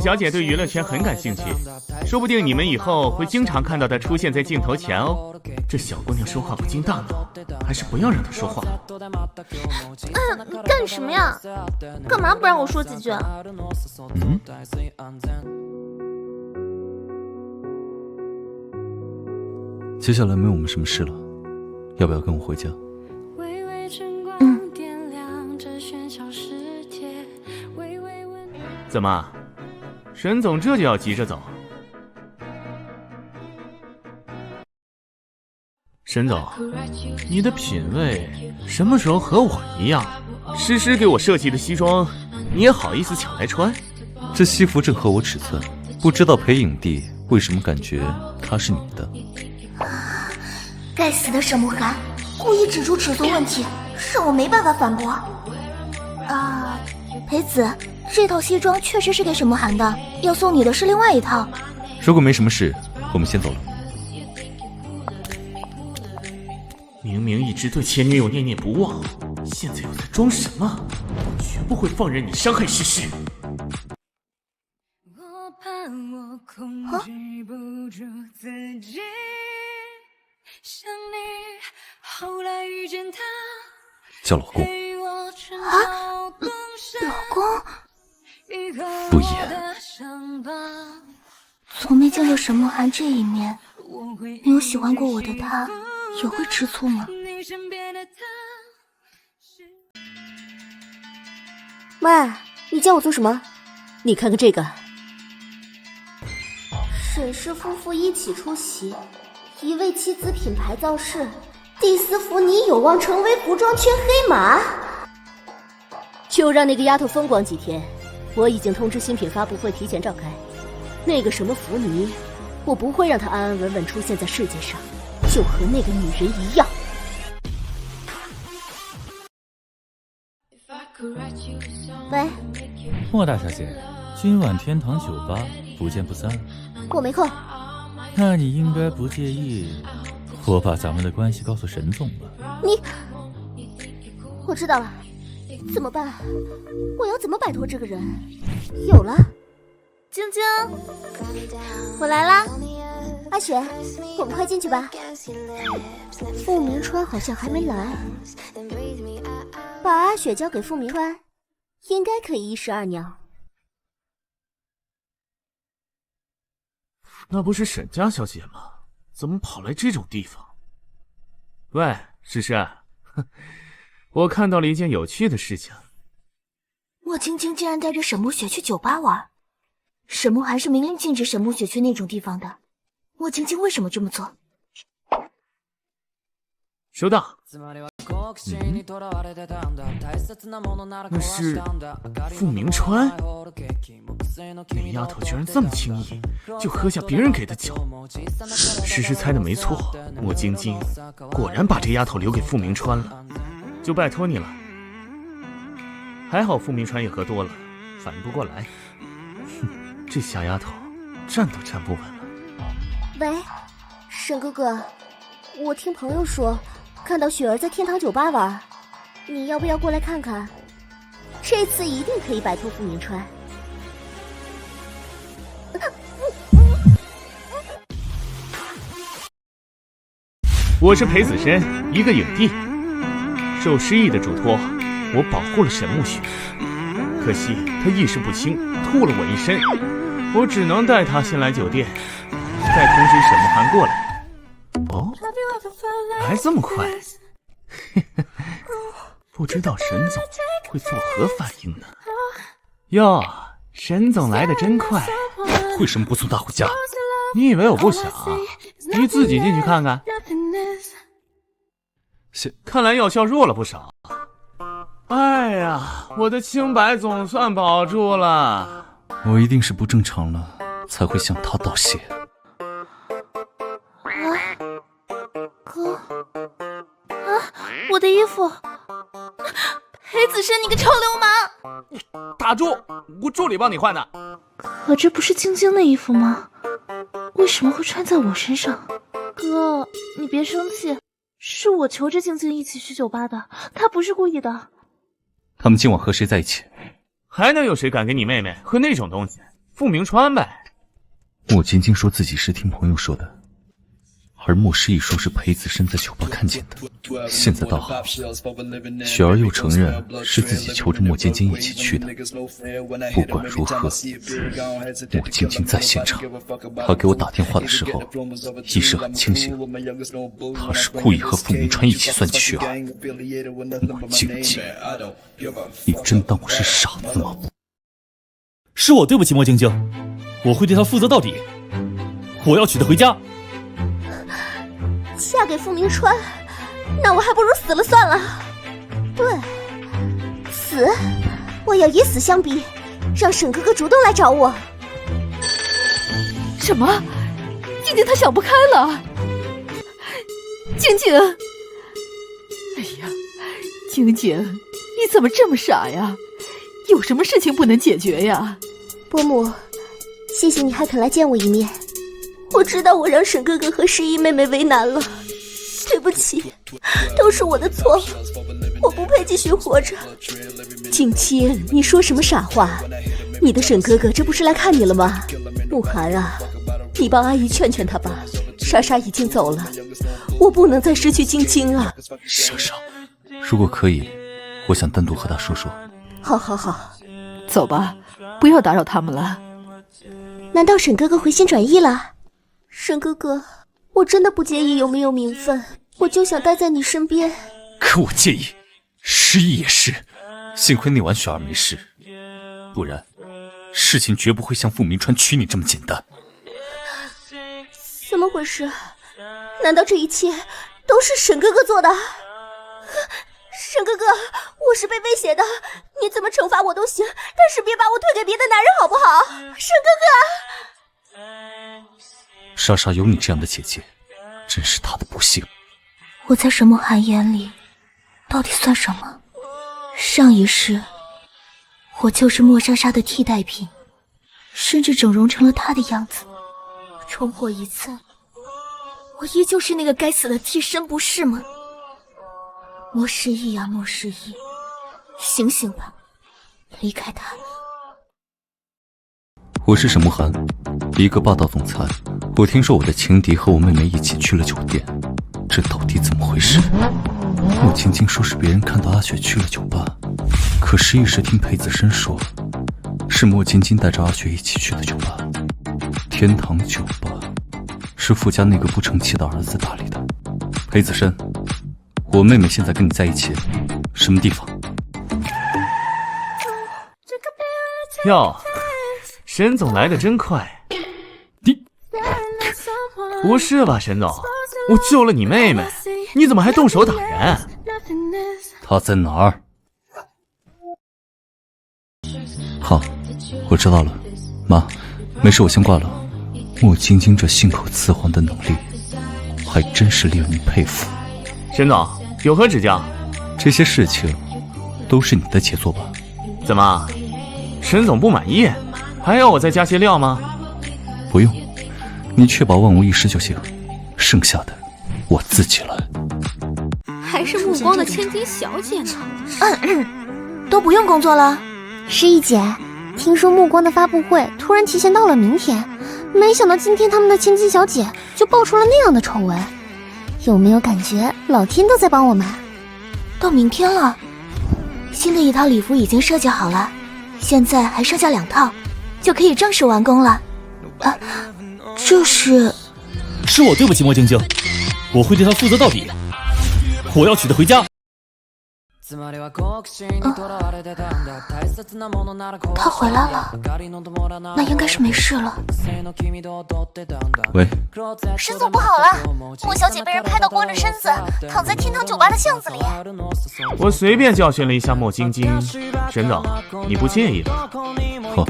小姐对娱乐圈很感兴趣，说不定你们以后会经常看到她出现在镜头前哦。这小姑娘说话不经大脑，还是不要让她说话。干什么呀？干嘛不让我说几句？接下来没我们什么事了，要不要跟我回家？怎么？沈总这就要急着走？沈总，你的品味什么时候和我一样？诗诗给我设计的西装，你也好意思抢来穿？这西服正合我尺寸，不知道裴影帝为什么感觉它是你的？该死的沈慕寒，故意指出尺寸问题，让我没办法反驳。裴子，这套西装确实是给沈慕寒的，要送你的是另外一套。如果没什么事，我们先走了。明明一直对前女友念念不忘，现在又在装什么？我绝不会放任你伤害诗诗。叫老公。老公？不言。从没见过沈慕寒这一面，没有喜欢过我的他也会吃醋吗？喂，你叫我做什么？你看看这个。沈氏夫妇一起出席，一位妻子品牌造势，第四服你有望成为服装圈黑马。就让那个丫头风光几天，我已经通知新品发布会提前召开。那个什么福妮，我不会让她安安稳稳出现在世界上，就和那个女人一样。喂，莫大小姐，今晚天堂酒吧不见不散。我没空。那你应该不介意我把咱们的关系告诉沈总吧？我知道了，怎么办？我要怎么摆脱这个人？有了，晶晶，我来啦！阿雪，我们快进去吧。傅明川好像还没来，把阿雪交给傅明川，应该可以一石二鸟。那不是沈家小姐吗？怎么跑来这种地方？喂，诗诗，我看到了一件有趣的事情。莫晶晶竟然带着沈慕雪去酒吧玩，沈慕寒是明令禁止沈慕雪去那种地方的。莫晶晶为什么这么做？收到。那是傅明川？那丫头居然这么轻易就喝下别人给的酒。诗诗猜的没错，莫晶晶果然把这丫头留给傅明川了。就拜托你了。还好傅明川也喝多了，反应不过来。哼，这小丫头站都站不稳了。喂，沈哥哥，我听朋友说看到雪儿在天堂酒吧玩，你要不要过来看看？这次一定可以摆脱傅明川。我是裴子申，一个影帝，受诗意的嘱托，我保护了沈慕雪。可惜她意识不清，吐了我一身，我只能带她先来酒店，再通知沈慕寒过来。哦，来这么快？不知道沈总会作何反应呢？哟，沈总来得真快，为什么不送他回家？你以为我不想？你自己进去看看。看来药效弱了不少。哎呀，我的清白总算保住了。我一定是不正常了，才会向他道谢。哥，我的衣服！裴子申，你个臭流氓！打住！我助理帮你换的。可这不是晶晶的衣服吗？为什么会穿在我身上？哥，你别生气，是我求着晶晶一起去酒吧的，她不是故意的。他们今晚和谁在一起？还能有谁敢给你妹妹喝那种东西？傅明川呗。莫晶晶说自己是听朋友说的，而莫失忆说是裴子申在酒吧看见的。现在倒好，雪儿又承认是自己求着莫晶晶一起去的。不管如何，莫晶晶在现场，她给我打电话的时候意识很清醒，她是故意和傅明川一起算计雪儿。莫晶晶，你真当我是傻子吗？是我对不起莫晶晶，我会对她负责到底。我要娶她回家。嫁给傅明川，那我还不如死了算了。对，死，我要以死相逼，让沈哥哥主动来找我。什么？静静她想不开了。静静，哎呀，静静，你怎么这么傻呀？有什么事情不能解决呀？伯母，谢谢你还肯来见我一面。我知道我让沈哥哥和诗怡妹妹为难了，对不起，都是我的错，我不配继续活着。静静，你说什么傻话？你的沈哥哥这不是来看你了吗？慕寒啊，你帮阿姨劝劝他吧。莎莎已经走了，我不能再失去晶晶啊。莎莎，如果可以，我想单独和她说说。好好好，走吧，不要打扰他们了。难道沈哥哥回心转意了？沈哥哥，我真的不介意有没有名分，我就想待在你身边。可我介意，失忆也是。幸亏那晚雪儿没事，不然事情绝不会像傅明川娶你这么简单。怎么回事？难道这一切都是沈哥哥做的？沈哥哥，我是被威胁的，你怎么惩罚我都行，但是别把我推给别的男人好不好？沈哥哥。莎莎有你这样的姐姐，真是她的不幸。我在沈慕寒眼里到底算什么？上一世我就是莫莎莎的替代品，甚至整容成了她的样子。重活一次，我依旧是那个该死的替身，不是吗？莫失忆啊，莫失忆，醒醒吧，离开他。我是沈慕寒，一个霸道总裁。我听说我的情敌和我妹妹一起去了酒店，这到底怎么回事？莫晶晶说是别人看到阿雪去了酒吧，可失忆时听裴子申说，是莫晶晶带着阿雪一起去的酒吧。天堂酒吧是傅家那个不成器的儿子打理的。裴子申，我妹妹现在跟你在一起，什么地方？哟，沈总来得真快。你不是吧，沈总？我救了你妹妹，你怎么还动手打人？她在哪儿？好，我知道了。妈，没事，我先挂了。莫晶晶这信口雌黄的能力，还真是令人佩服。沈总，有何指教？这些事情都是你的杰作吧？怎么，沈总不满意？还要我再加些料吗？不用，你确保万无一失就行，剩下的我自己来。还是暮光的千金小姐呢？都不用工作了。诗忆姐，听说暮光的发布会突然提前到了明天，没想到今天他们的千金小姐就爆出了那样的丑闻，有没有感觉老天都在帮我们？到明天了，新的一套礼服已经设计好了，现在还剩下2套，就可以正式完工了。啊，这是我对不起莫晶晶，我会对她负责到底。我要娶她回家。他回来了，那应该是没事了。喂，师祖不好了，莫小姐被人拍到光着身子躺在天堂酒吧的巷子里。我随便教训了一下莫晶晶，沈总，你不介意吧？好，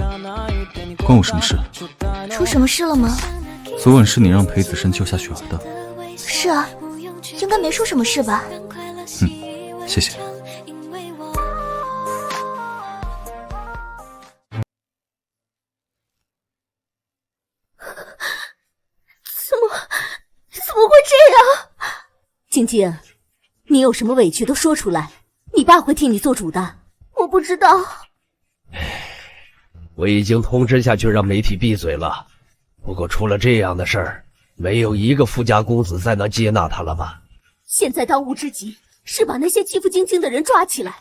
关我什么事？出什么事了吗？昨晚是你让裴子申救下雪儿的。是啊，应该没出什么事吧？谢谢。怎么会这样？晶晶，你有什么委屈都说出来，你爸会替你做主的。我不知道。我已经通知下去让媒体闭嘴了，不过出了这样的事儿，没有一个富家公子再能接纳他了吧？现在当务之急是把那些欺负晶晶的人抓起来，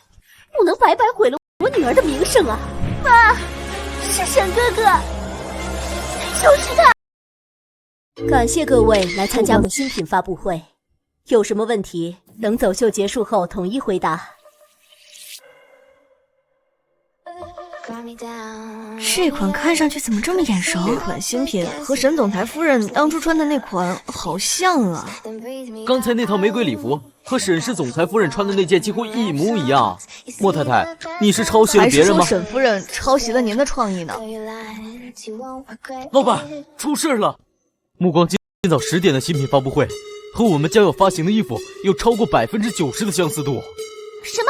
不能白白毁了我女儿的名声啊！爸，是沈哥哥，就是他。感谢各位来参加我们新品发布会，有什么问题等走秀结束后统一回答。这款看上去怎么这么眼熟？这款新品和沈总裁夫人当初穿的那款好像啊！刚才那套玫瑰礼服和沈氏总裁夫人穿的那件几乎一模一样。莫太太，你是抄袭了别人吗？还是说沈夫人抄袭了您的创意呢？老板，出事了！目光今早10点的新品发布会和我们将要发行的衣服有超过90%的相似度。什么？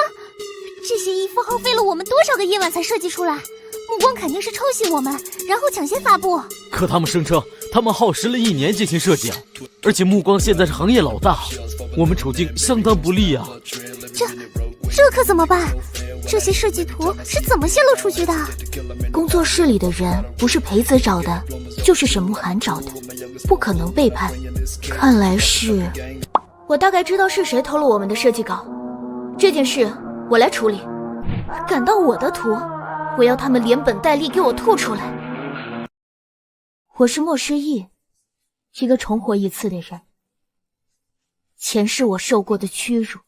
这些衣服耗费了我们多少个夜晚才设计出来？目光肯定是抄袭我们，然后抢先发布。可他们声称他们耗时了1年进行设计，而且目光现在是行业老大，我们处境相当不利啊！这可怎么办？这些设计图是怎么泄露出去的？工作室里的人不是裴子找的，就是沈慕寒找的，不可能背叛。看来是……我大概知道是谁偷了我们的设计稿，这件事我来处理。赶到我的图，我要他们连本带利给我吐出来。我是莫失忆，一个重活一次的人。前世我受过的屈辱，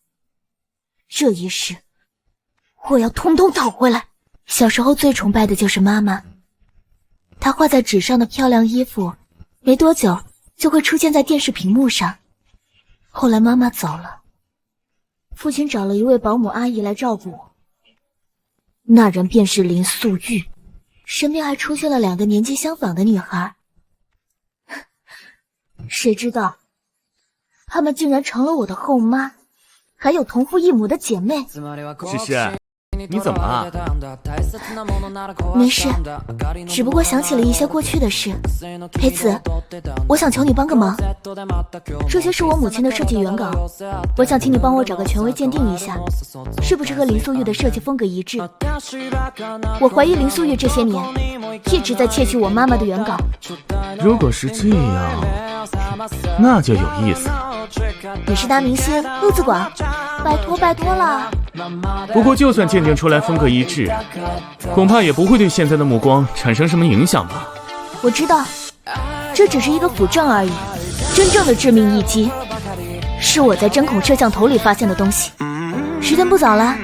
这一世我要通通讨回来。小时候最崇拜的就是妈妈，她画在纸上的漂亮衣服，没多久就会出现在电视屏幕上。后来妈妈走了，父亲找了一位保姆阿姨来照顾我，那人便是林素玉，身边还出现了2个年纪相仿的女孩。谁知道她们竟然成了我的后妈，还有同父异母的姐妹。诗诗，你怎么了？没事，只不过想起了一些过去的事。裴子，我想求你帮个忙，这些是我母亲的设计原稿，我想请你帮我找个权威鉴定一下，是不是和林素玉的设计风格一致。我怀疑林素玉这些年一直在窃取我妈妈的原稿。如果是这样，那就有意思了。你是大明星，路子广，拜托了。不过就算鉴定出来风格一致，恐怕也不会对现在的目光产生什么影响吧。我知道，这只是一个辅证而已，真正的致命一击是我在针孔摄像头里发现的东西。时间不早了，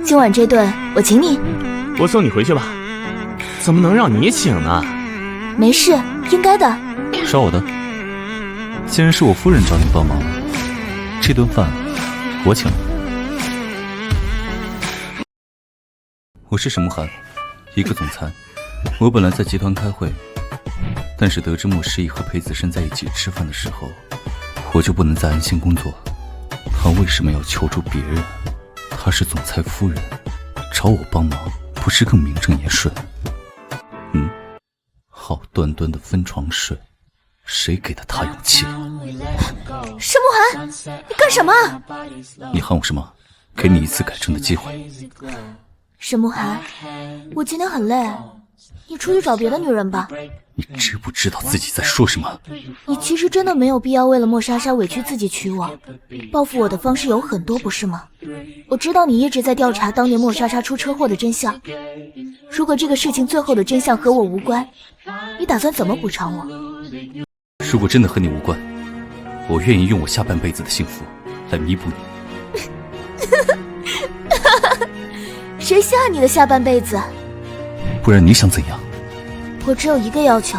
今晚这顿我请你。我送你回去吧。怎么能让你请呢？没事，应该的。少我的。既然是我夫人找你帮忙，这顿饭我请。我是沈慕寒，一个总裁。我本来在集团开会，但是得知莫失忆和裴子申在一起吃饭的时候，我就不能再安心工作。他为什么要求助别人？他是总裁夫人，找我帮忙，不是更名正言顺？好端端的分床睡，谁给的他勇气？沈慕寒，你干什么？你喊我什么？给你一次改正的机会。沈慕寒，我今天很累，你出去找别的女人吧。你知不知道自己在说什么？你其实真的没有必要为了莫莎莎委屈自己娶我，报复我的方式有很多，不是吗？我知道你一直在调查当年莫莎莎出车祸的真相，如果这个事情最后的真相和我无关，你打算怎么补偿我？如果真的和你无关，我愿意用我下半辈子的幸福来弥补你。谁吓你的下半辈子？不然你想怎样？我只有一个要求，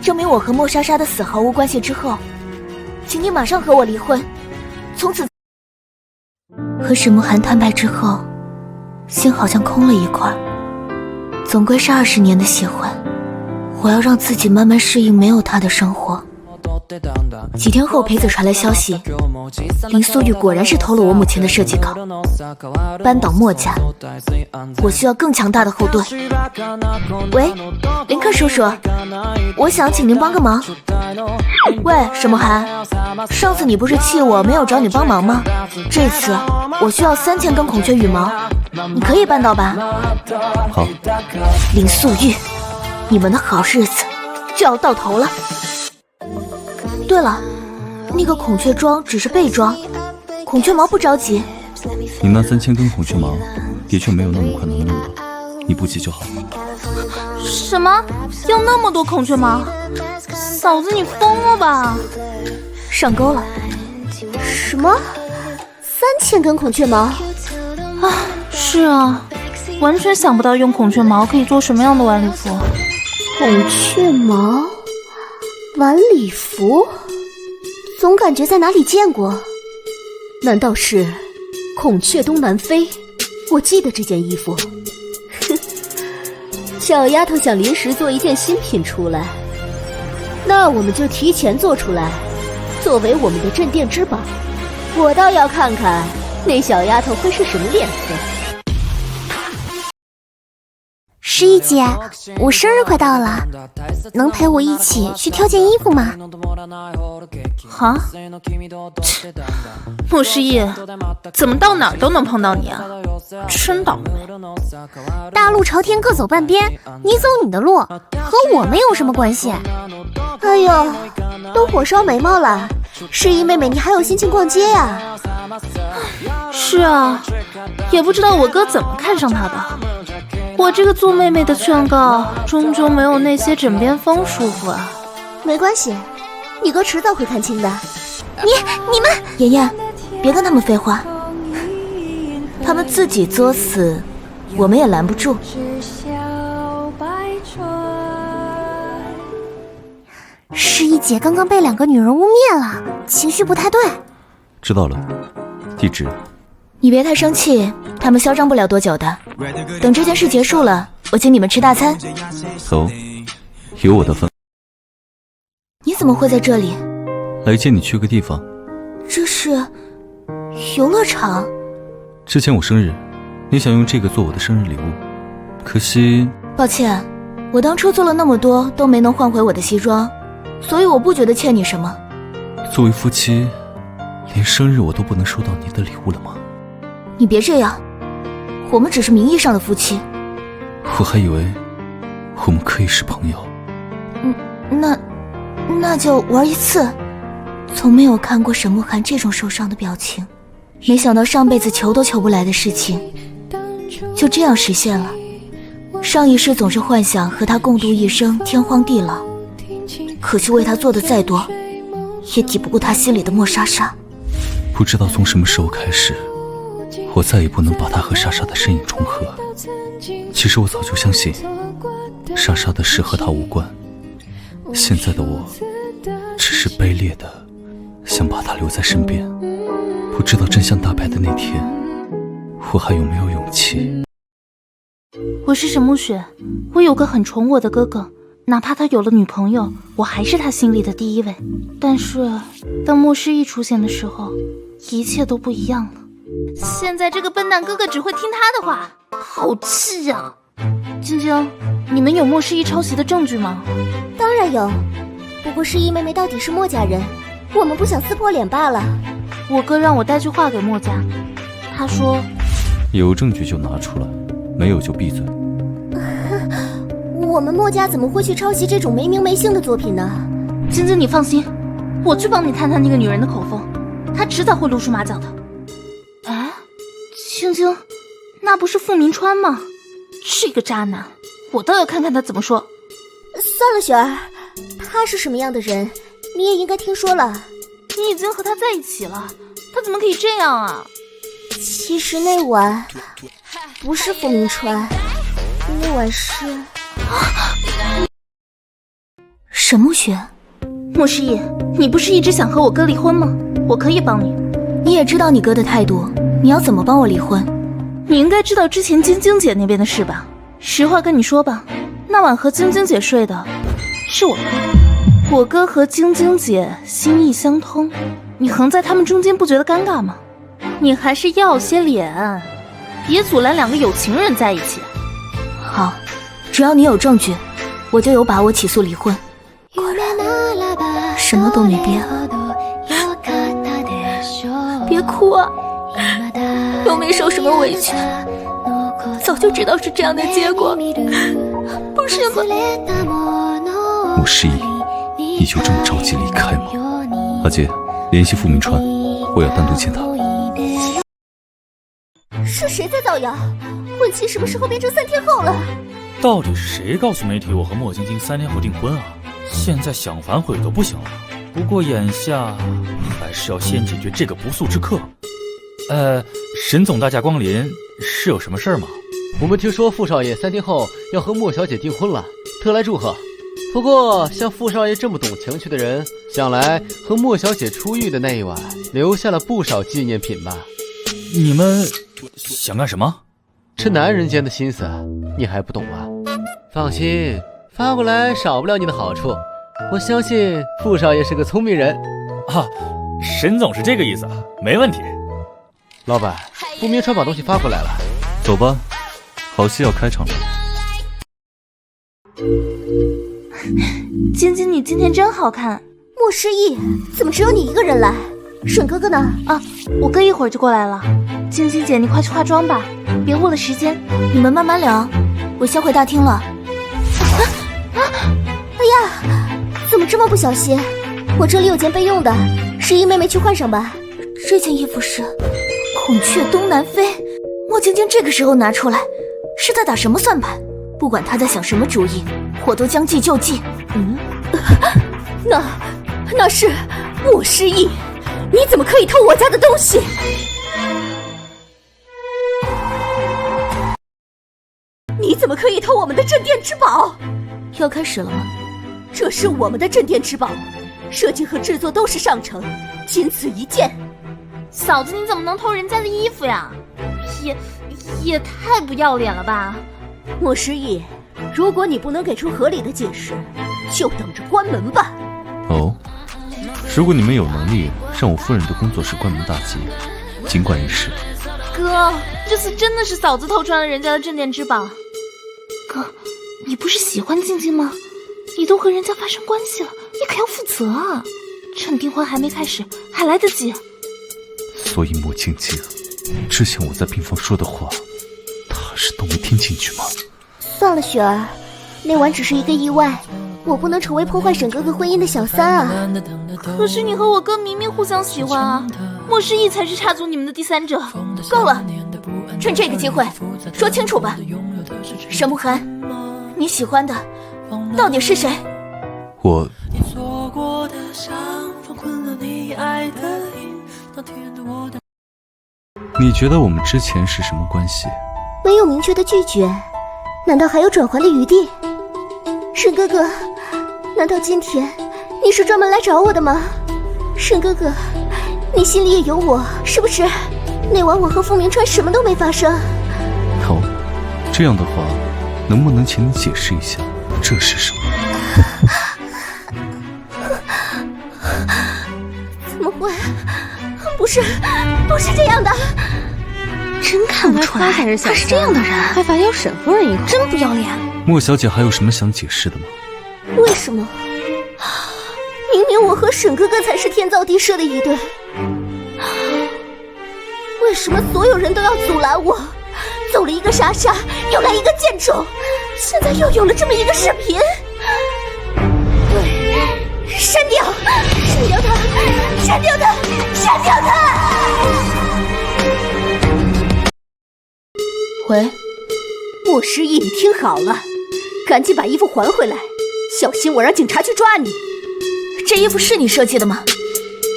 证明我和莫莎莎的死毫无关系之后，请你马上和我离婚，从此。和沈慕寒摊牌之后，心好像空了一块，总归是20年的喜欢，我要让自己慢慢适应没有他的生活。几天后，裴子传来消息，林素玉果然是偷了我母亲的设计稿，扳倒墨家，我需要更强大的后盾。喂，林克叔叔，我想请您帮个忙。喂，沈慕寒，上次你不是气我没有找你帮忙吗？这次我需要3000根孔雀羽毛，你可以办到吧？好。林素玉，你们的好日子就要到头了。对了，那个孔雀装只是备装，孔雀毛不着急。你那3000根孔雀毛的确没有那么快能用到，你不急就好。什么？要那么多孔雀毛？嫂子你疯了吧？上钩了。什么？3000根孔雀毛？啊，是啊，完全想不到用孔雀毛可以做什么样的晚礼服。孔雀毛晚礼服，总感觉在哪里见过。难道是孔雀东南飞？我记得这件衣服。哼，小丫头想临时做一件新品出来，那我们就提前做出来，作为我们的镇店之宝。我倒要看看那小丫头会是什么脸色。11姐，我生日快到了，能陪我一起去挑件衣服吗？哈？莫失忆，怎么到哪儿都能碰到你啊？真倒霉！大路朝天各走半边，你走你的路，和我们有什么关系？哎呦，都火烧眉毛了，诗怡妹妹你还有心情逛街呀？是啊，也不知道我哥怎么看上她的。我这个做妹妹的劝告，终究没有那些枕边风舒服啊。没关系，你哥迟早会看清的。你们，妍妍，别跟他们废话，他们自己作死，我们也拦不住。诗怡姐刚刚被2个女人污蔑了，情绪不太对。知道了，地址。你别太生气，他们嚣张不了多久的。等这件事结束了，我请你们吃大餐。走，有我的份。你怎么会在这里？来接你去个地方。这是游乐场。之前我生日，你想用这个做我的生日礼物，可惜……抱歉，我当初做了那么多都没能换回我的西装，所以我不觉得欠你什么。作为夫妻，连生日我都不能收到你的礼物了吗？你别这样，我们只是名义上的夫妻。我还以为我们可以是朋友。那就玩一次。从没有看过沈慕寒这种受伤的表情，没想到上辈子求都求不来的事情，就这样实现了。上一世总是幻想和他共度一生天荒地老，可惜为他做的再多，也抵不过他心里的莫莎莎。不知道从什么时候开始，我再也不能把他和莎莎的身影重合。其实我早就相信莎莎的事和他无关，现在的我只是卑劣的想把他留在身边。不知道真相大白的那天，我还有没有勇气？我是沈慕雪，我有个很宠我的哥哥，哪怕他有了女朋友，我还是他心里的第一位。但是当莫失忆出现的时候，一切都不一样了。现在这个笨蛋哥哥只会听他的话，好气呀！晶晶，你们有莫失忆抄袭的证据吗？当然有，不过诗怡妹妹到底是墨家人，我们不想撕破脸罢了。我哥让我带句话给墨家，他说有证据就拿出来，没有就闭嘴。我们墨家怎么会去抄袭这种没名没姓的作品呢？晶晶，你放心，我去帮你探探那个女人的口风，她迟早会露出马脚的。哎，晶晶，那不是傅明川吗？这个渣男，我倒要看看他怎么说。算了，雪儿，他是什么样的人，你也应该听说了。你已经和他在一起了，他怎么可以这样啊？其实那晚不是傅明川，那晚是沈暮雪。莫失忆，你不是一直想和我哥离婚吗？我可以帮你。你也知道你哥的态度，你要怎么帮我离婚？你应该知道之前晶晶姐那边的事吧？实话跟你说吧，那晚和晶晶姐睡的是我哥。我哥和晶晶姐心意相通，你横在他们中间不觉得尴尬吗？你还是要些脸，别阻拦两个有情人在一起。好，只要你有证据，我就有把握起诉离婚。什么都没变。别哭啊，又没受什么委屈，早就知道是这样的结果，不是吗？莫失忆，你就这么着急离开吗？阿杰，联系傅明川，我要单独见他。是谁在造谣？婚期什么时候变成3天后了？到底是谁告诉媒体我和莫晶晶3天后订婚啊？现在想反悔都不行了。不过眼下还是要先解决这个不速之客。沈总大驾光临，是有什么事儿吗？我们听说傅少爷3天后要和莫小姐订婚了，特来祝贺。不过像傅少爷这么懂情趣的人，想来和莫小姐出狱的那一晚留下了不少纪念品吧？你们想干什么？这男人间的心思你还不懂吗？放心，发过来少不了你的好处。我相信傅少爷是个聪明人。啊，沈总是这个意思，没问题。老板，傅明川把东西发过来了。走吧，好戏要开场了。晶晶，你今天真好看。莫失忆，怎么只有你一个人来？沈哥哥呢？啊，我哥一会儿就过来了。晶晶姐，你快去化妆吧，别误了时间。你们慢慢聊，我先回大厅了。哎呀，怎么这么不小心？我这里有件备用的，十一妹妹去换上吧。这件衣服是孔雀东南飞，莫晶晶这个时候拿出来，是在打什么算盘？不管她在想什么主意，我都将计就计。那是莫失忆，你怎么可以偷我家的东西？你怎么可以偷我们的镇店之宝？要开始了吗？这是我们的镇店之宝，设计和制作都是上乘，仅此一件。嫂子，你怎么能偷人家的衣服呀？也太不要脸了吧！莫失忆，如果你不能给出合理的解释，就等着关门吧。哦，如果你们有能力让我夫人的工作室关门大吉，尽管一试。哥，这次真的是嫂子偷穿了人家的镇店之宝。哥，你不是喜欢静静吗？你都和人家发生关系了，你可要负责啊！趁订婚还没开始，还来得及。所以莫静静，之前我在病房说的话，她是都没听进去吗？算了，雪儿，那晚只是一个意外，我不能成为破坏沈哥哥婚姻的小三啊。可是你和我哥明明互相喜欢啊，莫失忆才是插足你们的第三者。够了，趁这个机会说清楚吧。沈慕寒，你喜欢的到底是谁？我你觉得我们之前是什么关系？没有明确的拒绝，难道还有转圜的余地？沈哥哥，难道今天你是专门来找我的吗？沈哥哥，你心里也有我，是不是？那晚我和傅明川什么都没发生。哦，这样的话，能不能请你解释一下，这是什么？怎么会？不是这样的。真看不出来他是这样的人，还反咬沈夫人一口，真不要脸。莫小姐还有什么想解释的吗？为什么？明明我和沈哥哥才是天造地设的一对，为什么所有人都要阻拦我？走了一个莎莎，又来一个剑种，现在又有了这么一个视频。删掉它，删掉它，删掉它！喂，莫失忆，你听好了，赶紧把衣服还回来，小心我让警察去抓你。这衣服是你设计的吗？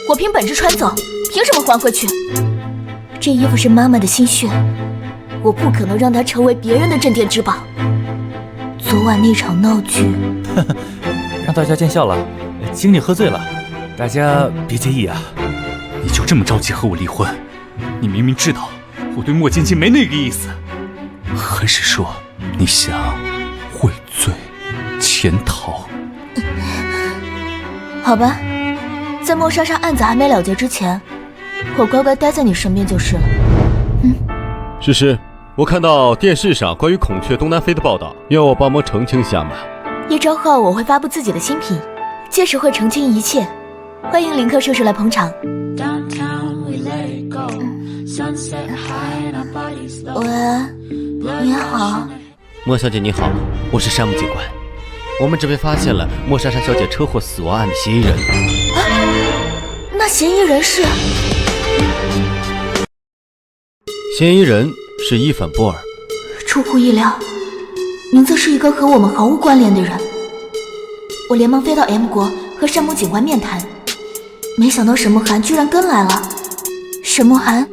我凭本事穿走，凭什么还回去？这衣服是妈妈的心血，我不可能让他成为别人的镇店之宝。昨晚那场闹剧，让大家见笑了，经理喝醉了，大家别介意啊。你就这么着急和我离婚？你明明知道我对莫晶晶没那个意思，还是说你想畏罪潜逃？好吧，在莫莎莎案子还没了结之前，我乖乖待在你身边就是了。诗诗，我看到电视上关于孔雀东南飞的报道，要我帮忙澄清下吗1周后我会发布自己的新品，届时会澄清一切，欢迎林克叔叔来捧场。喂，你好。莫小姐你好，我是山姆警官，我们这边发现了莫莎莎小姐车祸死亡案的嫌疑人。那嫌疑人是？嫌疑人是伊凡波尔。出乎意料，名字是一个和我们毫无关联的人。我连忙飞到 M 国和山姆警官面谈，没想到沈慕寒居然跟来了。沈慕寒，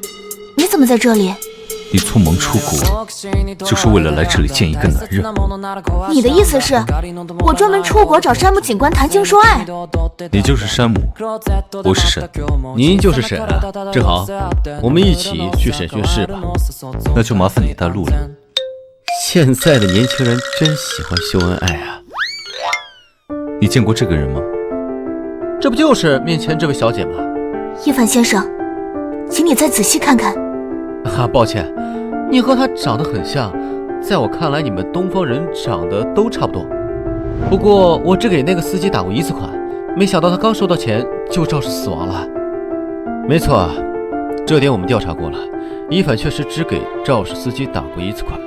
你怎么在这里？你匆忙出国，就是为了来这里见一个男人？你的意思是，我专门出国找山姆警官谈情说爱？你就是山姆，我是沈。您就是沈啊，正好，我们一起去审讯室吧。那就麻烦你带路了。现在的年轻人真喜欢秀恩爱啊！你见过这个人吗？这不就是面前这位小姐吗？伊凡先生，请你再仔细看看。抱歉，你和她长得很像，在我看来，你们东方人长得都差不多。不过我只给那个司机打过1次款，没想到他刚收到钱就肇事死亡了。没错，这点我们调查过了，伊凡确实只给肇事司机打过1次款。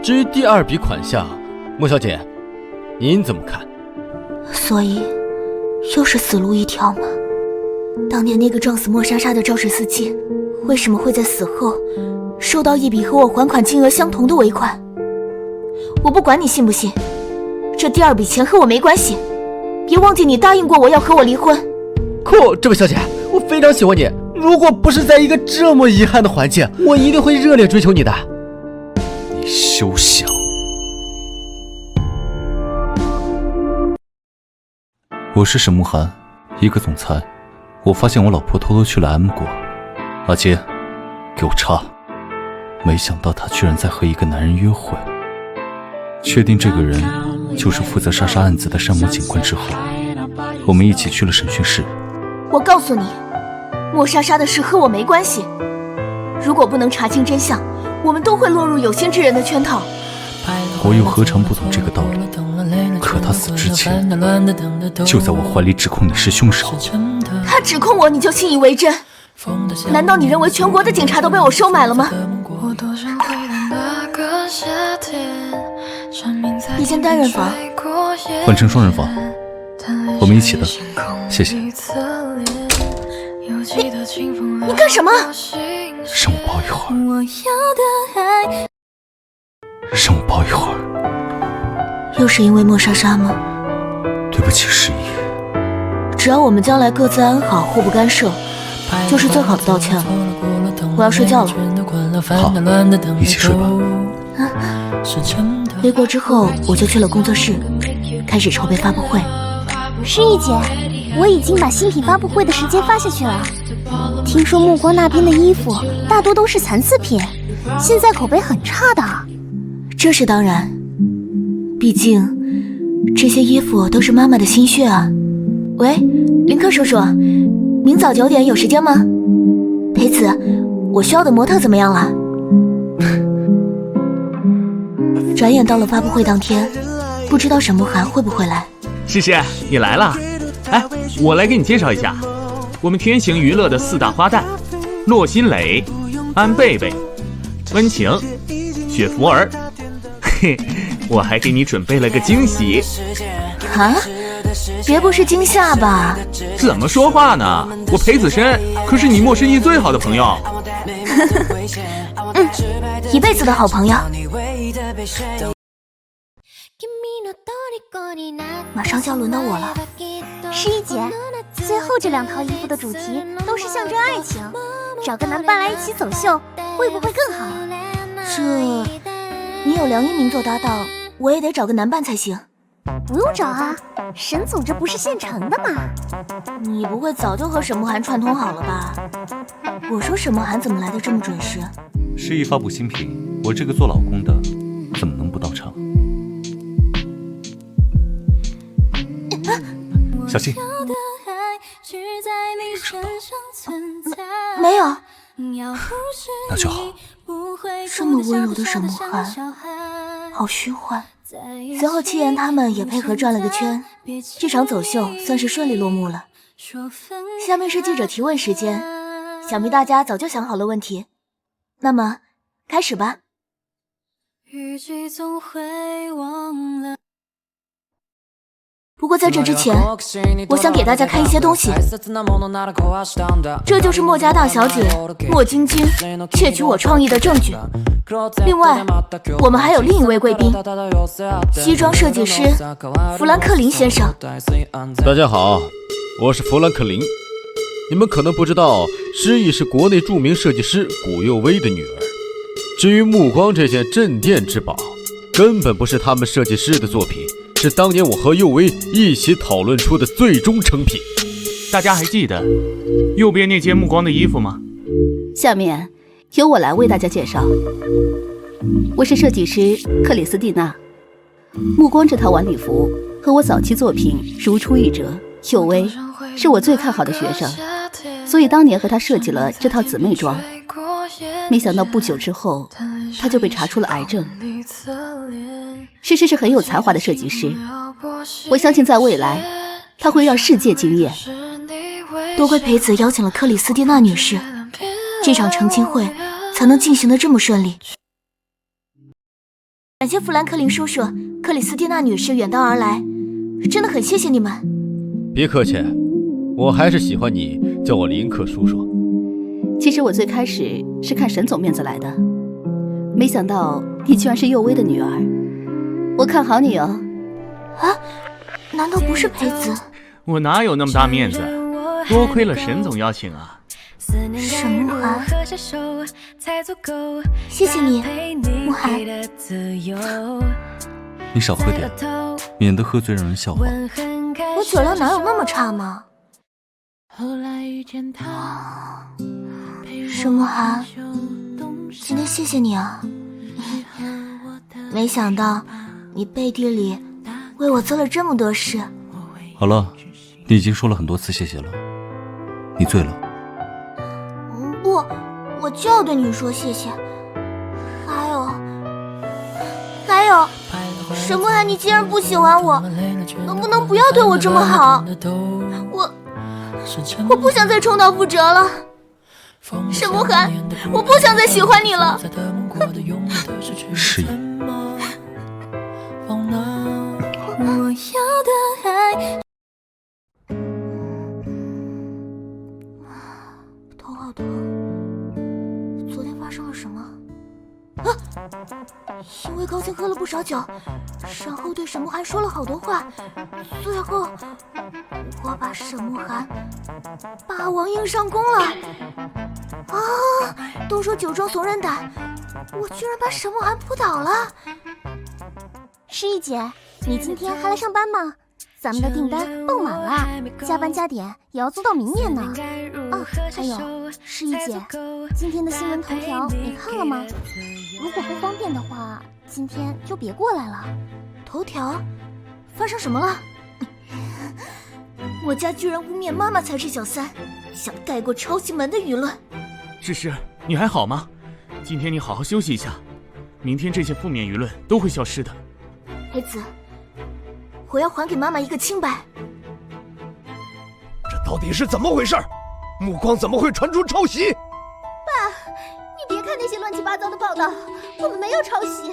至于第2笔款项，莫小姐，您怎么看？所以，又是死路一条吗？当年那个撞死莫莎莎的肇事司机，为什么会在死后收到一笔和我还款金额相同的尾款？我不管你信不信，这第2笔钱和我没关系。别忘记你答应过我要和我离婚。酷，这位小姐，我非常喜欢你。如果不是在一个这么遗憾的环境，我一定会热烈追求你的。你休想！我是沈慕寒，一个总裁。我发现我老婆偷偷去了 M 国。阿杰，给我查！没想到她居然在和一个男人约会。确定这个人就是负责莎莎案子的山姆警官之后，我们一起去了审讯室。我告诉你，莫莎莎的事和我没关系。如果不能查清真相，我们都会落入有心之人的圈套。我又何尝不懂这个道理？可他死之前，就在我怀里指控你是凶手。他指控我，你就信以为真？难道你认为全国的警察都被我收买了吗？一间单人房，换成双人房，我们一起的，谢谢。你干什么？让我抱一会儿。让我抱一会儿。又是因为莫莎莎吗？对不起，诗怡。只要我们将来各自安好，互不干涉，就是最好的道歉了。我要睡觉了。好，一起睡吧。回国之后，我就去了工作室，开始筹备发布会。诗怡姐，我已经把新品发布会的时间发下去了。听说目光那边的衣服大多都是残次品，现在口碑很差的。这是当然，毕竟这些衣服都是妈妈的心血啊。喂，林克叔叔，明早9点有时间吗？裴子，我需要的模特怎么样了？转眼到了发布会当天，不知道沈慕寒会不会来。诗诗，你来了。哎，我来给你介绍一下，我们天行娱乐的4大花旦：骆新磊、安贝贝、温情、雪芙儿。嘿，我还给你准备了个惊喜。啊？别不是惊吓吧？怎么说话呢？我裴子申可是你莫失忆最好的朋友。一辈子的好朋友。马上就要轮到我了。诗怡姐，最后这2套衣服的主题都是象征爱情，找个男伴来一起走秀，会不会更好？这，你有梁一鸣做搭档，我也得找个男伴才行。不用找啊，沈总这不是现成的吗？你不会早就和沈慕寒串通好了吧？我说沈慕寒怎么来的这么准时？诗意发布新品，我这个做老公的怎么能不到场？小心！没有。那就好。这么温柔的沈慕寒，好虚幻。随后戚妍他们也配合转了个圈，这场走秀算是顺利落幕了。下面是记者提问时间，想必大家早就想好了问题，那么开始吧。不过在这之前，我想给大家看一些东西。这就是墨家大小姐墨晶晶窃取我创意的证据。另外，我们还有另一位贵宾，西装设计师弗兰克林先生。大家好，我是弗兰克林。你们可能不知道，诗意是国内著名设计师古佑薇的女儿。至于目光这件镇店之宝，根本不是他们设计师的作品，是当年我和佑薇一起讨论出的最终成品。大家还记得右边那件目光的衣服吗？下面由我来为大家介绍，我是设计师克里斯蒂娜。目光这套晚礼服和我早期作品如出一辙，佑薇是我最看好的学生，所以当年和她设计了这套姊妹装。没想到不久之后，她就被查出了癌症。诗诗是很有才华的设计师，我相信在未来，她会让世界惊艳。多亏裴子邀请了克里斯蒂娜女士，这场成亲会才能进行得这么顺利。感谢弗兰克林叔叔、克里斯蒂娜女士远道而来，真的很谢谢你们。别客气，我还是喜欢你叫我林克叔叔。其实我最开始是看沈总面子来的，没想到你居然是佑薇的女儿，我看好你哦。啊，难道不是裴子？我哪有那么大面子，多亏了沈总邀请啊。沈慕寒，谢谢你，慕寒。你少喝点，免得喝醉让人笑话。我酒量哪有那么差吗？沈慕寒，今天谢谢你啊！没想到你背地里为我做了这么多事。好了，你已经说了很多次谢谢了，你醉了。不，我就要对你说谢谢。还有，沈慕寒，你既然不喜欢我，能不能不要对我这么好？我不想再重蹈覆辙了。沈慕寒，我不想再喜欢你了。诗意，头好疼，昨天发生了什么？因为高兴喝了不少酒，然后对沈慕寒说了好多话，最后我把沈慕寒霸王硬上弓了。都说酒壮怂人胆，我居然把沈慕寒扑倒了。诗意姐，你今天还来上班吗？咱们的订单爆满了，加班加点也要做到明年呢。还有，诗意姐，今天的新闻头条你看了吗？如果不方便的话，今天就别过来了。头条？发生什么了？我家居然污蔑妈妈才是小三，想盖过抄袭门的舆论。诗诗，你还好吗？今天你好好休息一下，明天这些负面舆论都会消失的。裴子，我要还给妈妈一个清白。这到底是怎么回事？目光怎么会传出抄袭？爸，你别看那些乱七八糟的报道，我们没有抄袭。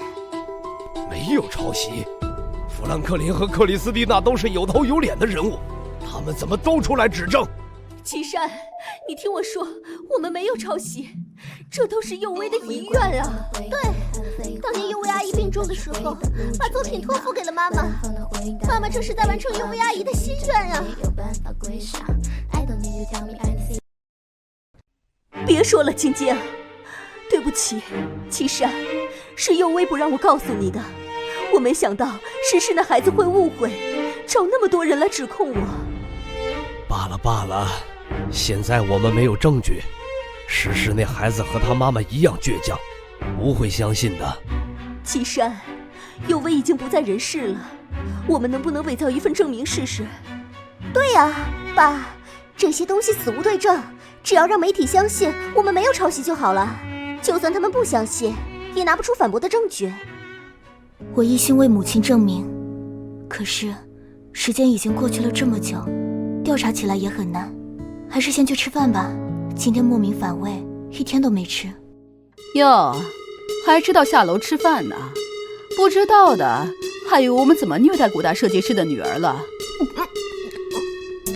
没有抄袭？弗兰克林和克里斯蒂娜都是有头有脸的人物，他们怎么都出来指证？齐山，你听我说，我们没有抄袭，这都是佑薇的遗愿啊。对，当年佑薇阿姨病重的时候，把作品托付给了妈妈，妈妈这是在完成佑薇阿姨的心愿啊。别说了，晶晶，对不起，齐山，是佑薇不让我告诉你的。我没想到诗诗那孩子会误会，找那么多人来指控我。罢了罢了，现在我们没有证据，诗诗那孩子和他妈妈一样倔强，不会相信的。岐山，佑薇已经不在人世了，我们能不能伪造一份证明试试？对呀，爸，这些东西死无对证，只要让媒体相信我们没有抄袭就好了。就算他们不相信，也拿不出反驳的证据。我一心为母亲证明，可是时间已经过去了这么久，调查起来也很难，还是先去吃饭吧。今天莫名反胃，一天都没吃。哟，还知道下楼吃饭呢？不知道的还以为我们怎么虐待古大设计师的女儿了。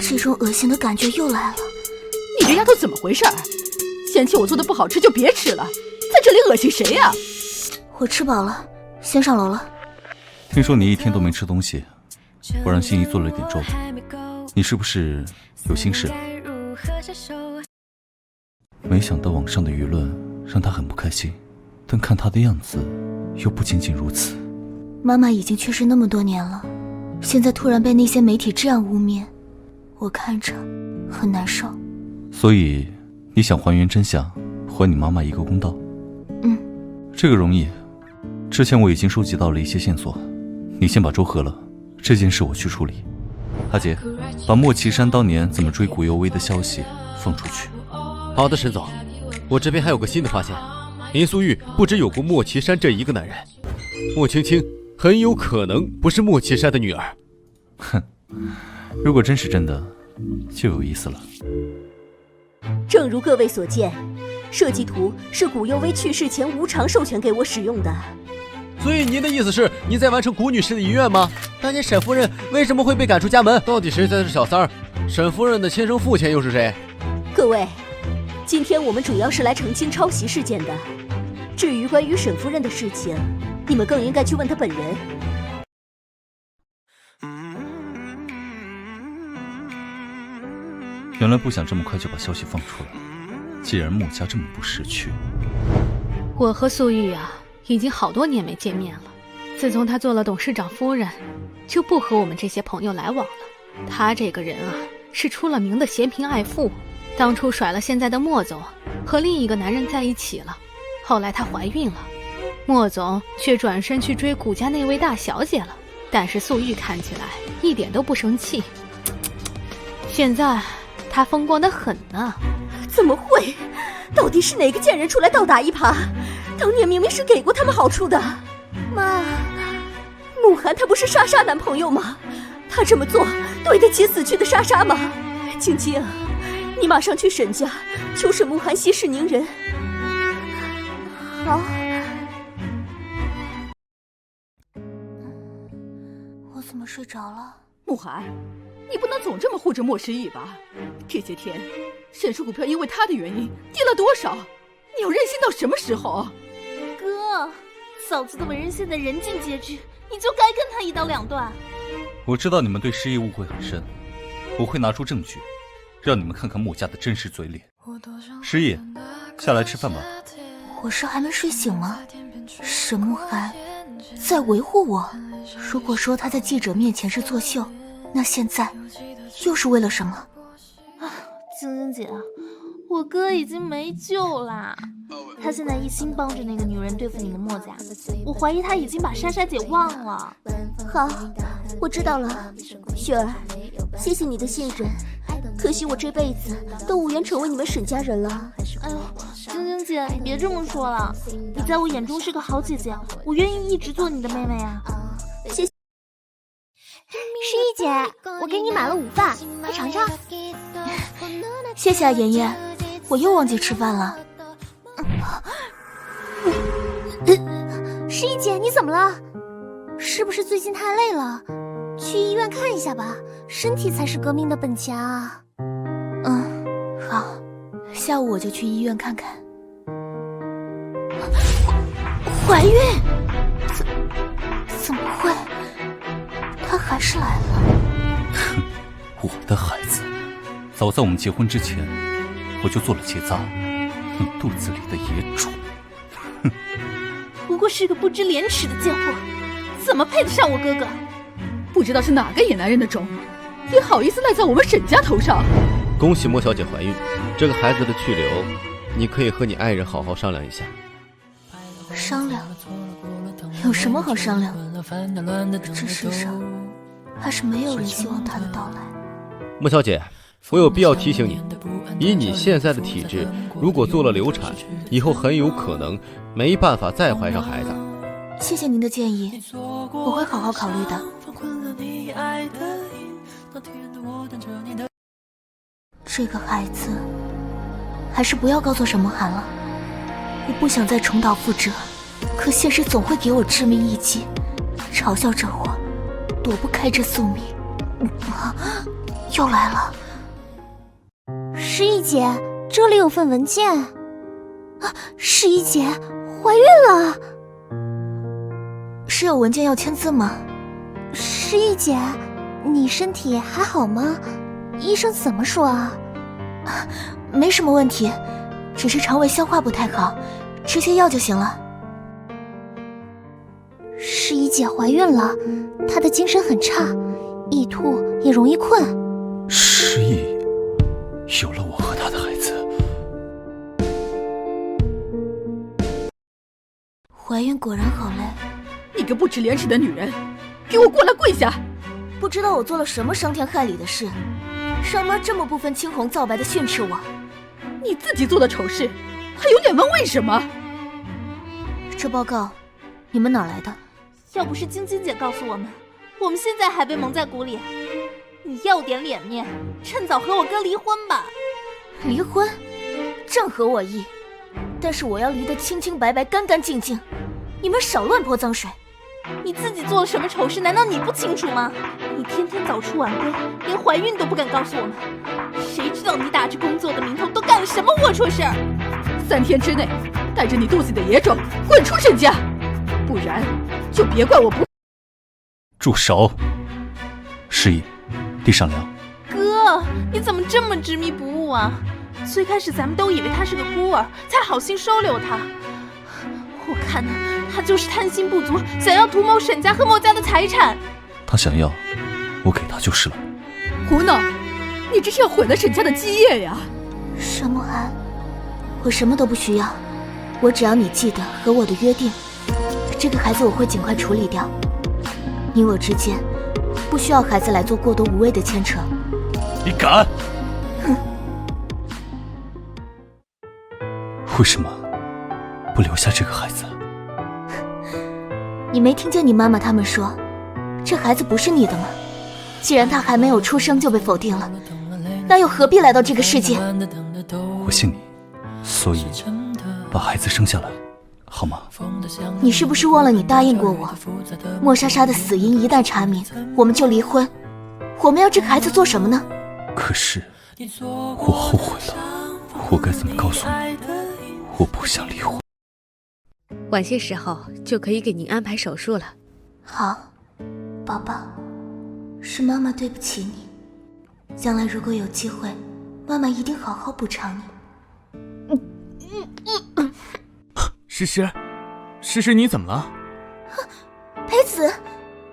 这种恶心的感觉又来了。你这丫头怎么回事？嫌弃我做的不好吃就别吃了，在这里恶心谁呀？我吃饱了，先上楼了。听说你一天都没吃东西，我让心怡做了点粥，你是不是有心事？没想到网上的舆论让她很不开心，但看她的样子又不仅仅如此。妈妈已经去世那么多年了，现在突然被那些媒体这样污蔑，我看着很难受。所以你想还原真相，还你妈妈一个公道？这个容易，之前我已经收集到了一些线索，你先把粥喝了，这件事我去处理。阿杰，把莫岐山当年怎么追古佑薇的消息放出去。好的，沈总，我这边还有个新的发现，林素玉不只有过莫岐山这一个男人，莫青青很有可能不是莫岐山的女儿。哼，如果真是真的，就有意思了。正如各位所见，设计图是古佑薇去世前无偿授权给我使用的。所以您的意思是你在完成古女士的遗愿吗？当年沈夫人为什么会被赶出家门？到底谁才是小三儿？沈夫人的亲生父亲又是谁？各位，今天我们主要是来澄清抄袭事件的。至于关于沈夫人的事情，你们更应该去问她本人。原来不想这么快就把消息放出来。既然莫家这么不识趣，我和素玉啊，已经好多年没见面了。自从她做了董事长夫人，就不和我们这些朋友来往了。她这个人啊，是出了名的嫌贫爱富，当初甩了现在的莫总，和另一个男人在一起了。后来她怀孕了，莫总却转身去追古家那位大小姐了。但是素玉看起来一点都不生气，现在她风光得很呢。怎么会？到底是哪个贱人出来倒打一耙？当年明明是给过他们好处的。妈，慕寒他不是莎莎男朋友吗？他这么做对得起死去的莎莎吗？晶晶，你马上去沈家求沈慕寒息事宁人。好。我怎么睡着了？慕寒，你不能总这么护着莫失忆吧？这些天沈氏股票因为他的原因跌了多少？你要任性到什么时候啊？哥，嫂子的为人现在人尽皆知，你就该跟他一刀两断。我知道你们对失忆误会很深，我会拿出证据，让你们看看莫家的真实嘴脸。失忆，下来吃饭吧。我是还没睡醒吗？沈慕寒在维护我。如果说他在记者面前是作秀，那现在又是为了什么？晶晶姐，我哥已经没救啦，他现在一心帮着那个女人对付你们墨家，我怀疑他已经把莎莎姐忘了。好，我知道了，雪儿，谢谢你的信任，可惜我这辈子都无缘成为你们沈家人了。哎呦，晶晶姐，你别这么说了，你在我眼中是个好姐姐，我愿意一直做你的妹妹啊。谢谢。诗忆姐，我给你买了午饭，快尝尝。谢谢啊，妍妍，我又忘记吃饭了。诗忆姐，你怎么了？是不是最近太累了？去医院看一下吧，身体才是革命的本钱啊。好，下午我就去医院看看。怀孕？怎么会？她还是来了。哼，我的孩子，早在我们结婚之前，我就做了结扎。你肚子里的野种，哼！不过是个不知廉耻的贱货，怎么配得上我哥哥？不知道是哪个野男人的种，也好意思赖在我们沈家头上。恭喜莫小姐怀孕，这个孩子的去留，你可以和你爱人好好商量一下。商量？有什么好商量？这世上还是没有人希望他的到来。莫小姐，我有必要提醒你，以你现在的体质，如果做了流产，以后很有可能没办法再怀上孩子。谢谢您的建议，我会好好考虑的。这个孩子还是不要告诉沈梦涵了，我不想再重蹈覆辙，可现实总会给我致命一击，嘲笑着我，躲不开这宿命。又来了。十一姐，这里有份文件。十一姐怀孕了。是有文件要签字吗？十一姐，你身体还好吗？医生怎么说啊？没什么问题，只是肠胃消化不太好，吃些药就行了。十一姐怀孕了，她的精神很差，易吐也容易困。失忆，有了我和他的孩子。怀孕果然好累。你个不知廉耻的女人，给我过来跪下！不知道我做了什么伤天害理的事，上妈这么不分青红皂白的训斥我。你自己做的丑事，还有脸问为什么？这报告你们哪来的？要不是晶晶姐告诉我们，我们现在还被蒙在鼓里。你要点脸面，趁早和我哥离婚吧。离婚？正合我意，但是我要离得清清白白、干干净净。你们少乱泼脏水。你自己做了什么丑事，难道你不清楚吗？你天天早出晚归，连怀孕都不敢告诉我们，谁知道你打着工作的名头都干了什么龌龊事儿？3天之内带着你肚子里的野种滚出沈家，不然就别怪我不。住手！失忆，地上凉。哥，你怎么这么执迷不悟啊？最开始咱们都以为她是个孤儿，才好心收留她。我看呢，他就是贪心不足，想要图谋沈家和莫家的财产。他想要，我给他就是了。胡闹！你这是要毁了沈家的基业呀！沈梦涵，我什么都不需要，我只要你记得和我的约定。这个孩子我会尽快处理掉，你我之间不需要孩子来做过多无谓的牵扯。你敢？哼！为什么不留下这个孩子？你没听见你妈妈他们说，这孩子不是你的吗？既然他还没有出生就被否定了，那又何必来到这个世界？我信你，所以把孩子生下来，好吗？你是不是忘了你答应过我，莫莎莎的死因一旦查明，我们就离婚。我们要这个孩子做什么呢？可是我后悔了，我该怎么告诉你？我不想离婚。晚些时候就可以给您安排手术了。好，宝宝，是妈妈对不起你。将来如果有机会，妈妈一定好好补偿你。诗诗，诗诗，你怎么了？裴子，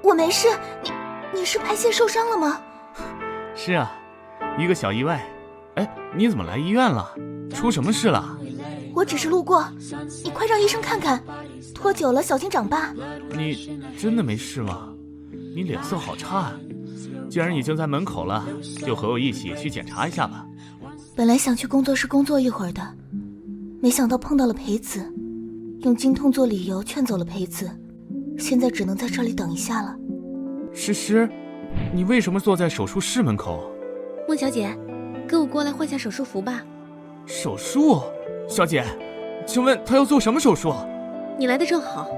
我没事。你是排泄受伤了吗？是啊，一个小意外。哎，你怎么来医院了？出什么事了？我只是路过，你快让医生看看，拖久了小心长疤。你真的没事吗？你脸色好差啊！既然已经在门口了，就和我一起去检查一下吧。本来想去工作室工作一会儿的，没想到碰到了裴子，用经痛做理由劝走了裴子，现在只能在这里等一下了。诗诗，你为什么坐在手术室门口？莫小姐，跟我过来换下手术服吧。手术？小姐，请问他要做什么手术？你来的正好，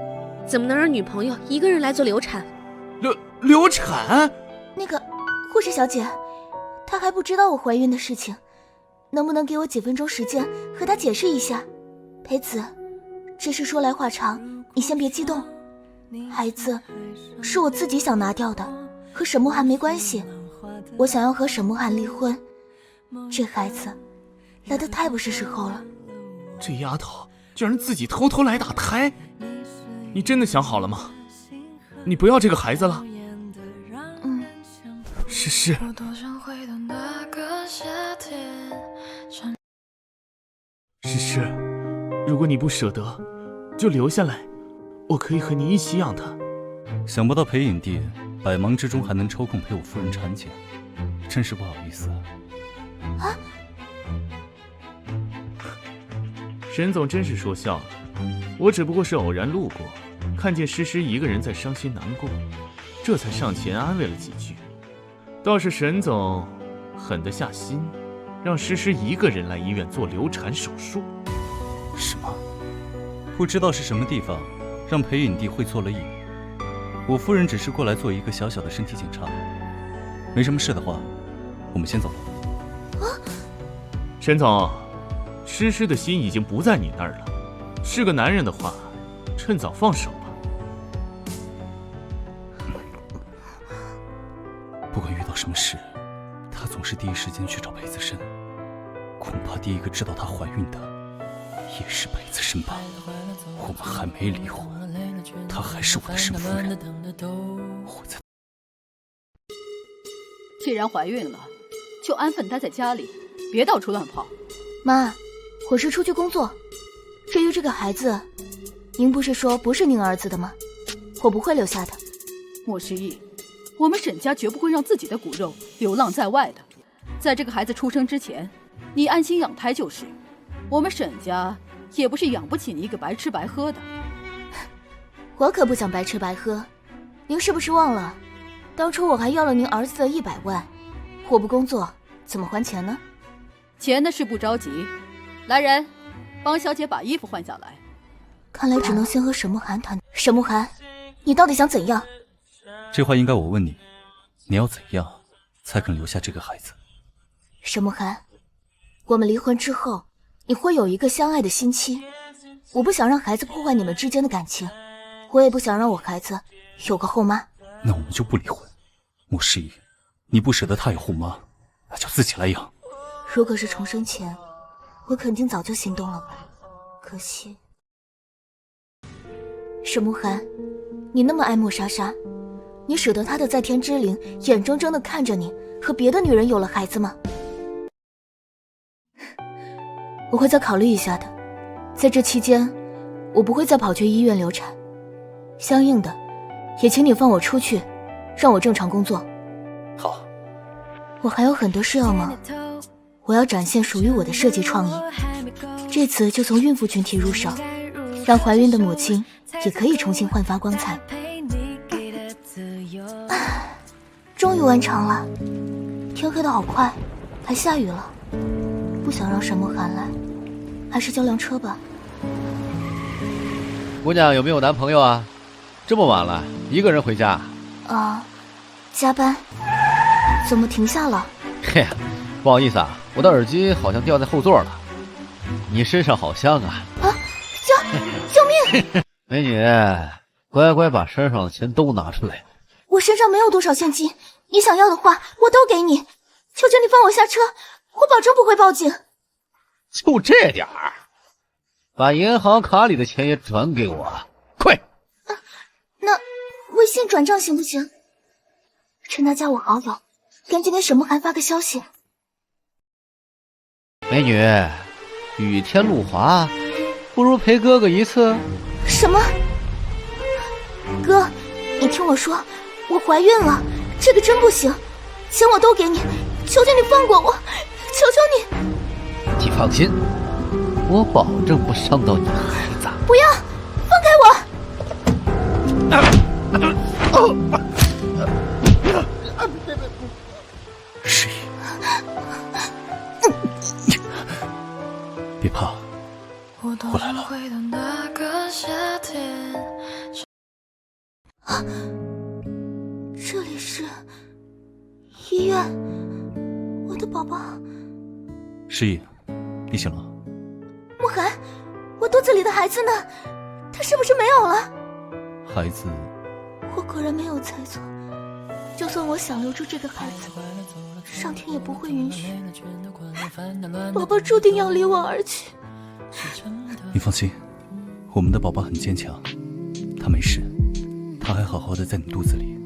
怎么能让女朋友一个人来做流产？流产？那个护士小姐，她还不知道我怀孕的事情，能不能给我几分钟时间和她解释一下？裴子，这事说来话长，你先别激动。孩子是我自己想拿掉的，和沈慕寒没关系。我想要和沈慕寒离婚，这孩子来得太不是时候了。这丫头居然自己偷偷来打胎！你真的想好了吗？你不要这个孩子了？诗诗。诗诗，如果你不舍得，就留下来，我可以和你一起养他。想不到裴影帝百忙之中还能抽空陪我夫人产检，真是不好意思啊。啊！沈总真是说笑了，我只不过是偶然路过，看见诗诗一个人在伤心难过，这才上前安慰了几句。倒是沈总狠得下心，让诗诗一个人来医院做流产手术。什么？不知道是什么地方让裴影帝会错了意。我夫人只是过来做一个小小的身体检查，没什么事的话，我们先走了。啊，沈总，诗诗的心已经不在你那儿了，是个男人的话，趁早放手吧。不管遇到什么事，她总是第一时间去找裴子申，恐怕第一个知道她怀孕的也是裴子申吧。我们还没离婚，她还是我的沈夫人。我在。既然怀孕了，就安分待在家里，别到处乱跑。妈，我是出去工作。至于这个孩子，您不是说不是您儿子的吗？我不会留下的。莫失忆，我们沈家绝不会让自己的骨肉流浪在外的。在这个孩子出生之前，你安心养胎就是。我们沈家也不是养不起你一个白吃白喝的。我可不想白吃白喝。您是不是忘了，当初我还要了您儿子的100万，我不工作怎么还钱呢？钱的事不着急。来人，帮小姐把衣服换下来。看来只能先和沈慕寒谈。沈慕寒，你到底想怎样？这话应该我问你，你要怎样才肯留下这个孩子？沈慕寒，我们离婚之后，你会有一个相爱的新妻，我不想让孩子破坏你们之间的感情，我也不想让我孩子有个后妈。那我们就不离婚。莫失忆，你不舍得他有后妈，那就自己来养。如果是重生前，我肯定早就心动了吧。可惜，沈慕寒，你那么爱莫莎莎，你舍得她的在天之灵眼睁睁地看着你和别的女人有了孩子吗？我会再考虑一下的。在这期间，我不会再跑去医院流产。相应的，也请你放我出去，让我正常工作。好。我还有很多事要忙，我要展现属于我的设计创意。这次就从孕妇群体入手，让怀孕的母亲也可以重新焕发光彩。终于完成了。天黑得好快，还下雨了，不想让沈慕寒来，还是叫辆车吧。姑娘有没有男朋友啊？这么晚了，一个人回家？加班。怎么停下了？嘿，不好意思啊，我的耳机好像掉在后座了。你身上好香啊！救命！美女，乖乖把身上的钱都拿出来。我身上没有多少现金，你想要的话我都给你。求求你放我下车，我保证不会报警。就这点儿？把银行卡里的钱也转给我，快！那微信转账行不行？趁他加我好友，赶紧给沈慕寒发个消息。美女，雨天路滑，不如陪哥哥一次。什么？哥，你听我说，我怀孕了，这个真不行，钱我都给你，求求你放过我，求求你。你放心，我保证不伤到你孩子。不要，放开我！失忆，别怕，我来了。这里是医院，我的宝宝。失忆，你醒了？慕寒，我肚子里的孩子呢？他是不是没有了？孩子，我果然没有猜错。就算我想留住这个孩子，上天也不会允许。宝宝注定要离我而去。你放心，我们的宝宝很坚强，他没事，他还好好的在你肚子里。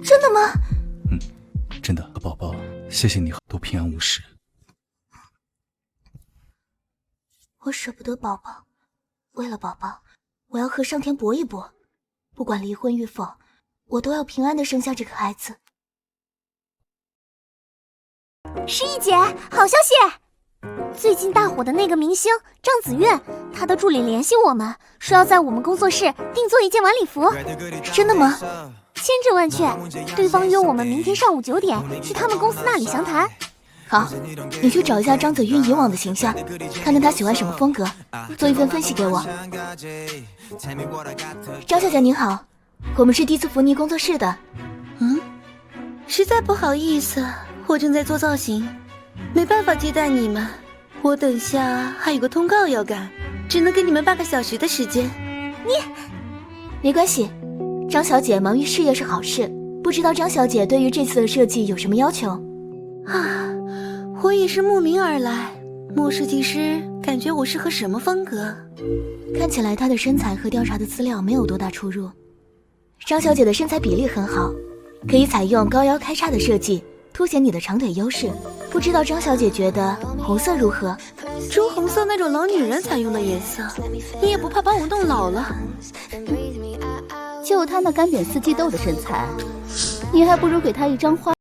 真的吗？真的，宝宝，谢谢你都平安无事。我舍不得宝宝，为了宝宝，我要和上天搏一搏，不管离婚与否，我都要平安的生下这个孩子。诗意姐，好消息！最近大火的那个明星张子苑，她的助理联系我们，说要在我们工作室定做一件晚礼服。真的吗？千真万确，对方约我们明天上午9点去他们公司那里详谈。好，你去找一下张子韵以往的形象，看看她喜欢什么风格，做一份分析给我。张小姐您好，我们是迪斯福尼工作室的。实在不好意思，我正在做造型，没办法接待你们。我等下还有个通告要赶，只能给你们8个小时的时间。没关系，张小姐忙于事业是好事，不知道张小姐对于这次的设计有什么要求？我也是慕名而来，莫设计师感觉我适合什么风格？看起来她的身材和调查的资料没有多大出入。张小姐的身材比例很好，可以采用高腰开叉的设计，凸显你的长腿优势。不知道张小姐觉得红色如何？朱红色那种老女人才用的颜色，你也不怕把我弄老了？就她那干煸四季豆的身材，你还不如给她一张花。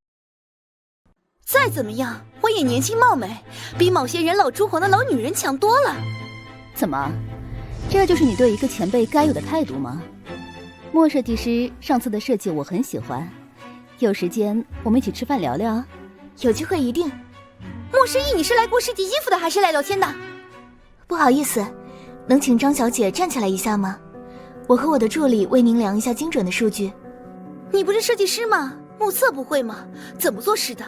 再怎么样，我也年轻貌美，比某些人老珠黄的老女人强多了。怎么，这就是你对一个前辈该有的态度吗？莫设计师上次的设计我很喜欢，有时间我们一起吃饭聊聊。有机会一定。莫诗意，你是来过试衣服的还是来聊天的？不好意思，能请张小姐站起来一下吗？我和我的助理为您量一下精准的数据。你不是设计师吗？目测不会吗？怎么做事的？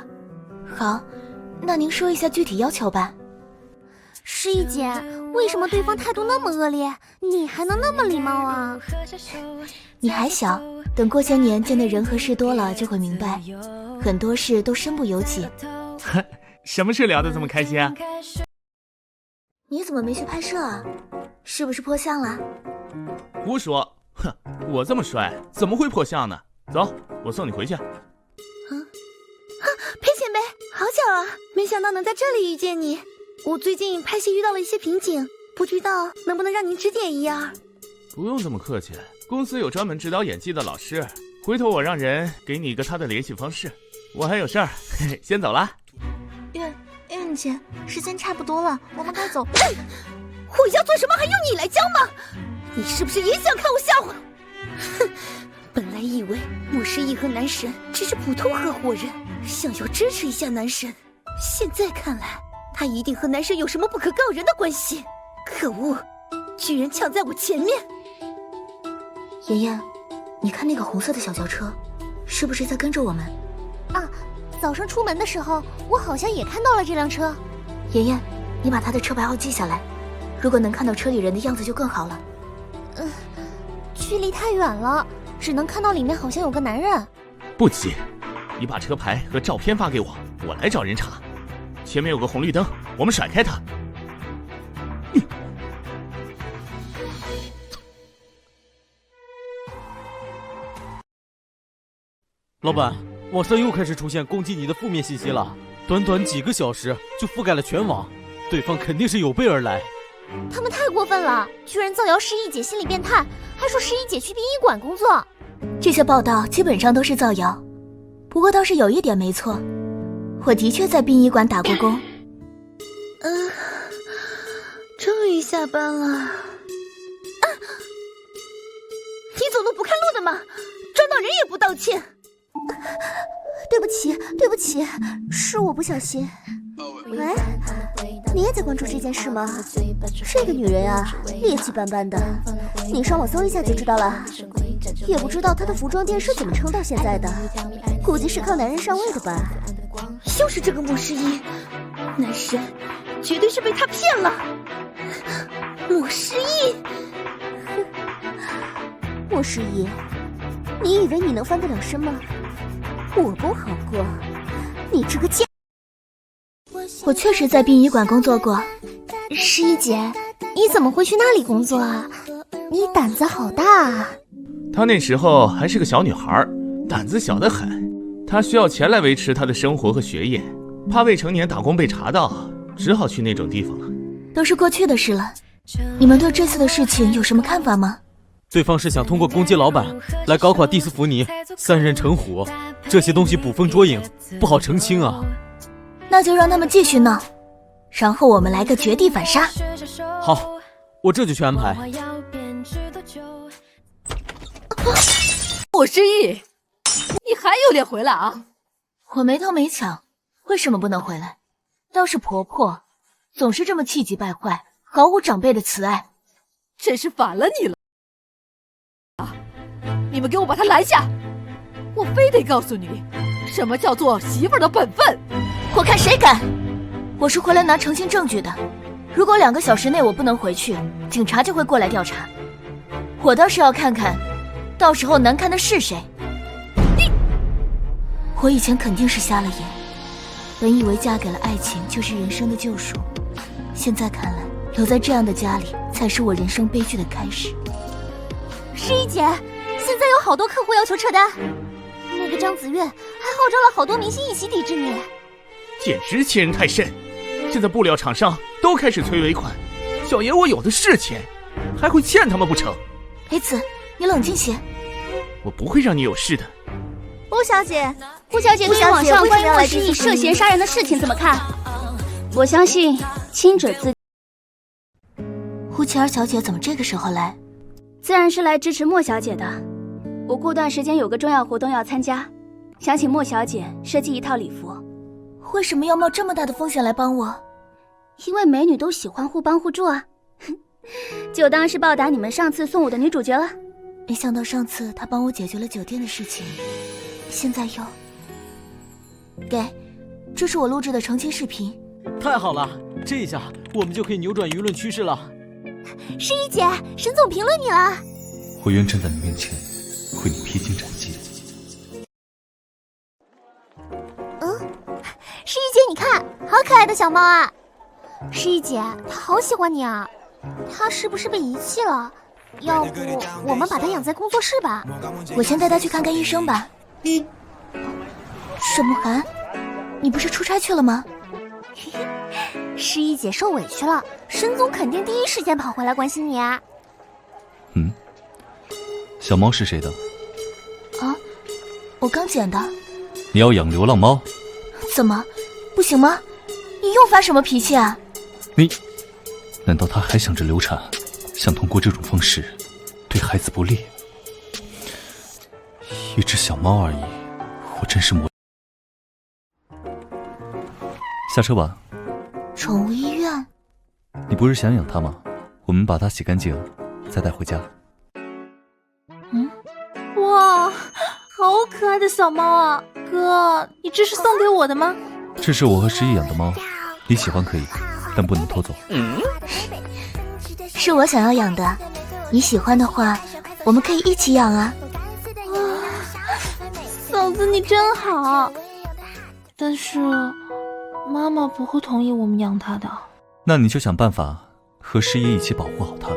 好，那您说一下具体要求吧。诗意姐，为什么对方态度那么恶劣，你还能那么礼貌啊？你还小，等过些年见的人和事多了就会明白，很多事都身不由己。什么事聊得这么开心啊？你怎么没去拍摄啊？是不是破相了？胡说，哼，我这么帅怎么会破相呢？走，我送你回去。裴前辈，好巧啊，没想到能在这里遇见你。我最近拍戏遇到了一些瓶颈，不知道能不能让您指点一二。不用这么客气，公司有专门指导演技的老师，回头我让人给你一个他的联系方式。我还有事儿，嘿嘿，先走了。韵姐，时间差不多了，我们该走。我要做什么还用你来教吗？你是不是也想看我笑话？哼，本来以为莫诗意和男神只是普通合伙人，想要支持一下男神，现在看来他一定和男神有什么不可告人的关系。可恶，居然抢在我前面。妍妍，你看那个红色的小轿车，是不是在跟着我们？啊，早上出门的时候，我好像也看到了这辆车。妍妍，你把他的车牌号记下来，如果能看到车里人的样子就更好了。距离太远了，只能看到里面好像有个男人。不急，你把车牌和照片发给我，我来找人查。前面有个红绿灯，我们甩开它。老板，网上又开始出现攻击你的负面信息了，短短几个小时就覆盖了全网，对方肯定是有备而来。他们太过分了，居然造谣诗意姐心理变态，还说诗意姐去殡仪馆工作。这些报道基本上都是造谣，不过倒是有一点没错，我的确在殡仪馆打过工。终于下班了。你走路不看路的吗？撞到人也不道歉。对不起，对不起，是我不小心。喂，你也在关注这件事吗？这个女人啊，劣迹斑斑的，你上网搜一下就知道了。也不知道她的服装店是怎么撑到现在的，估计是靠男人上位的吧。又是这个莫诗意，男神绝对是被他骗了。莫诗意，莫诗意，你以为你能翻得了身吗？我不好过，你这个贱！我确实在殡仪馆工作过。诗意姐，你怎么会去那里工作啊？你胆子好大啊！她那时候还是个小女孩，胆子小得很。她需要钱来维持她的生活和学业，怕未成年打工被查到，只好去那种地方了。都是过去的事了，你们对这次的事情有什么看法吗？对方是想通过攻击老板来搞垮蒂斯福尼、三人成虎，这些东西捕风捉影，不好澄清啊。那就让他们继续闹，然后我们来个绝地反杀。好，我这就去安排。莫失忆，你还有脸回来啊？我没偷没抢，为什么不能回来？倒是婆婆总是这么气急败坏，毫无长辈的慈爱，真是烦了你了！你们给我把他拦下！我非得告诉你，什么叫做媳妇儿的本分！我看谁敢！我是回来拿澄清证据的，如果2个小时内我不能回去，警察就会过来调查。我倒是要看看，到时候难堪的是谁。我以前肯定是瞎了眼，本以为嫁给了爱情就是人生的救赎，现在看来，留在这样的家里才是我人生悲剧的开始。诗怡姐，现在有好多客户要求撤单，那个张子月还号召了好多明星一起抵制你，简直欺人太甚！现在布料厂商都开始催尾款，小爷我有的是钱，还会欠他们不成？裴子，你冷静些。我不会让你有事的。吴小姐，胡小姐对于网上关于莫失忆涉嫌杀人的事情怎么看？我相信清者自。胡琪儿小姐怎么这个时候来？自然是来支持莫小姐的。我过段时间有个重要活动要参加，想请莫小姐设计一套礼服。为什么要冒这么大的风险来帮我？因为美女都喜欢互帮互助啊，就当是报答你们上次送我的女主角了。没想到上次她帮我解决了酒店的事情，现在又……给，这是我录制的澄清视频。太好了，这下我们就可以扭转舆论趋势了。诗怡姐，沈总评论你了。我愿站在你面前，为你披荆斩棘。诗怡姐，你看，好可爱的小猫啊！诗怡姐，它好喜欢你啊，它是不是被遗弃了？要不我们把它养在工作室吧？我先带它去看看医生吧。沈慕寒，你不是出差去了吗？诗怡姐受委屈了，沈总肯定第一时间跑回来关心你啊。小猫是谁的？啊，我刚捡的。你要养流浪猫？怎么，不行吗？你又发什么脾气啊？你，难道他还想着流产，想通过这种方式对孩子不利？一只小猫而已，我真是下车吧。宠物医院？你不是想养它吗？我们把它洗干净，再带回家。哇，好可爱的小猫啊！哥，你这是送给我的吗？这是我和诗意养的猫，你喜欢可以，但不能偷走。是我想要养的，你喜欢的话，我们可以一起养啊。嫂子你真好，但是妈妈不会同意我们养它的。那你就想办法和诗意一起保护好它。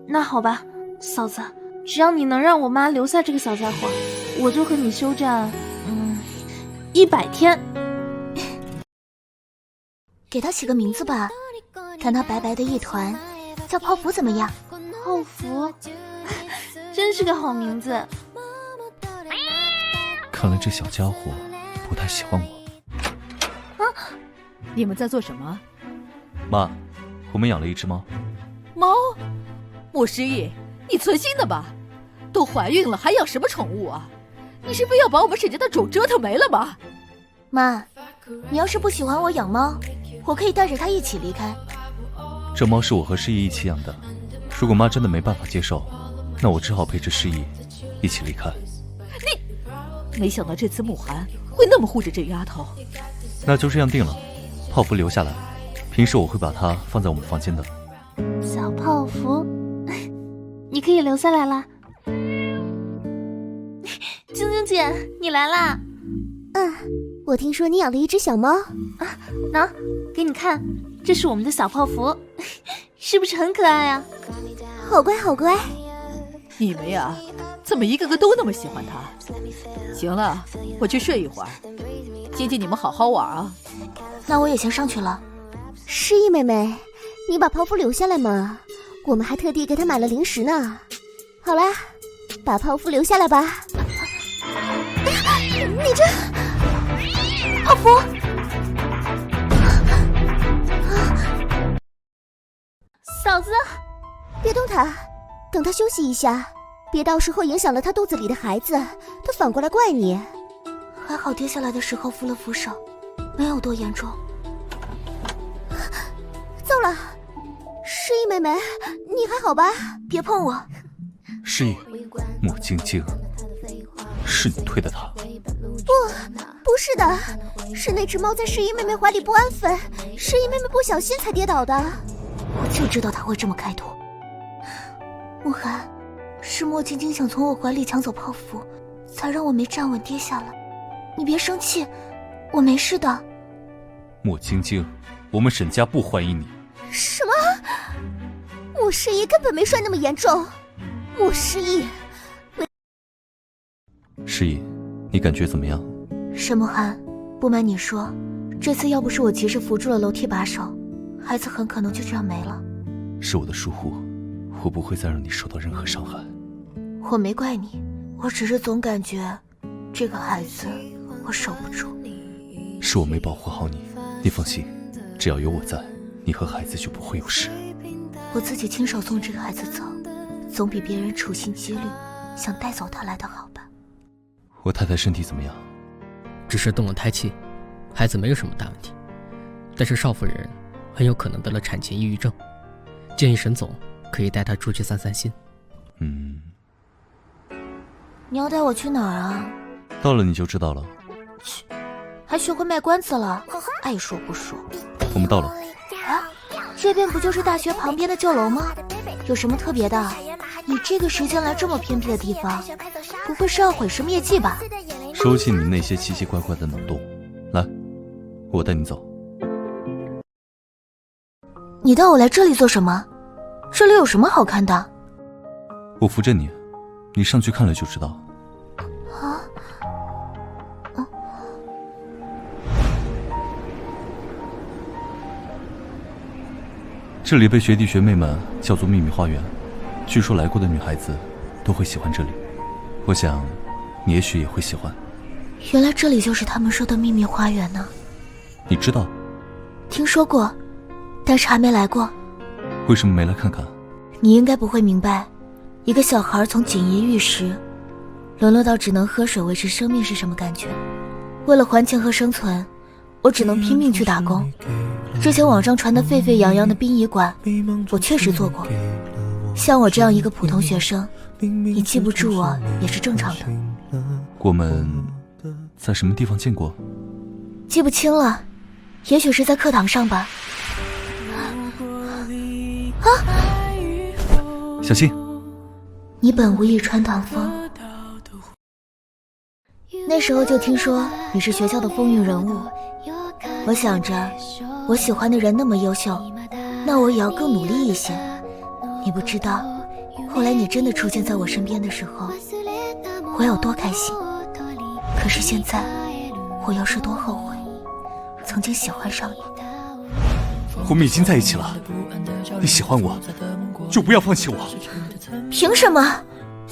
那好吧，嫂子，只要你能让我妈留下这个小家伙，我就和你休战100天。给它起个名字吧，看它白白的一团，叫泡芙怎么样？泡芙，真是个好名字。看来这小家伙不太喜欢我。你们在做什么？妈，我们养了一只猫。猫？莫失忆，你存心的吧？都怀孕了还养什么宠物啊？你是非要把我们沈家的种折腾没了吗？妈，你要是不喜欢我养猫，我可以带着它一起离开。这猫是我和诗意一起养的，如果妈真的没办法接受，那我只好陪着诗意一起离开。你，没想到这次慕寒会那么护着这丫头。那就这样定了，泡芙留下来，平时我会把它放在我们房间的。小泡芙，你可以留下来啦。晶晶姐，你来啦。我听说你养了一只小猫啊，喏，给你看，这是我们的小泡芙，是不是很可爱啊？好乖好乖。你们呀，怎么一个个都那么喜欢他？行了，我去睡一会儿。晶晶，你们好好玩啊。那我也先上去了。诗意妹妹，你把泡芙留下来嘛，我们还特地给她买了零食呢。好啦，把泡芙留下来吧。你这泡芙，嫂子，别动她，等她休息一下，别到时候影响了她肚子里的孩子，她反过来怪你。还好跌下来的时候扶了扶手，没有多严重。糟了，诗意妹妹，你还好吧？别碰我。诗意，莫晶晶，是你推的她？不是的，是那只猫在诗意妹妹怀里不安分，诗意妹妹不小心才跌倒的。我就知道她会这么开脱。慕寒，是莫晶晶想从我怀里抢走泡芙，才让我没站稳跌下来。你别生气，我没事的。莫晶晶，我们沈家不欢迎你。什么？莫诗意根本没摔那么严重。莫诗意，诗意，你感觉怎么样？沈慕寒，不瞒你说，这次要不是我及时扶住了楼梯把手，孩子很可能就这样没了。是我的疏忽，我不会再让你受到任何伤害。我没怪你，我只是总感觉这个孩子我守不住。是我没保护好你，你放心，只要有我在，你和孩子就不会有事。我自己亲手送这个孩子走，总比别人处心积虑想带走他来的好吧。我太太身体怎么样？只是动了胎气，孩子没有什么大问题，但是少夫人很有可能得了产前抑郁症，建议沈总可以带她出去散散心。你要带我去哪儿啊？到了你就知道了。去，还学会卖关子了，爱说不说。我们到了。啊，这边不就是大学旁边的旧楼吗？有什么特别的？你这个时间来这么偏僻的地方，不会是要毁什么业绩吧？收起你那些奇奇怪怪的脑洞，来，我带你走。你带我来这里做什么？这里有什么好看的？我扶着你，你上去看了就知道。这里被学弟学妹们叫做秘密花园，据说来过的女孩子都会喜欢这里，我想你也许也会喜欢。原来这里就是他们说的秘密花园呢。你知道？听说过，但是还没来过。为什么没来看看？你应该不会明白，一个小孩从锦衣玉食沦落到只能喝水维持生命是什么感觉。为了还钱和生存，我只能拼命去打工。之前网上传得沸沸扬扬的殡仪馆，我确实做过。像我这样一个普通学生，你记不住我也是正常的。我们在什么地方见过？记不清了，也许是在课堂上吧。啊！小心！你本无意穿堂风。那时候就听说你是学校的风云人物，我想着我喜欢的人那么优秀，那我也要更努力一些。你不知道，后来你真的出现在我身边的时候，我有多开心。可是现在，我又是多后悔，曾经喜欢上你。我们已经在一起了，你喜欢我，就不要放弃我。凭什么？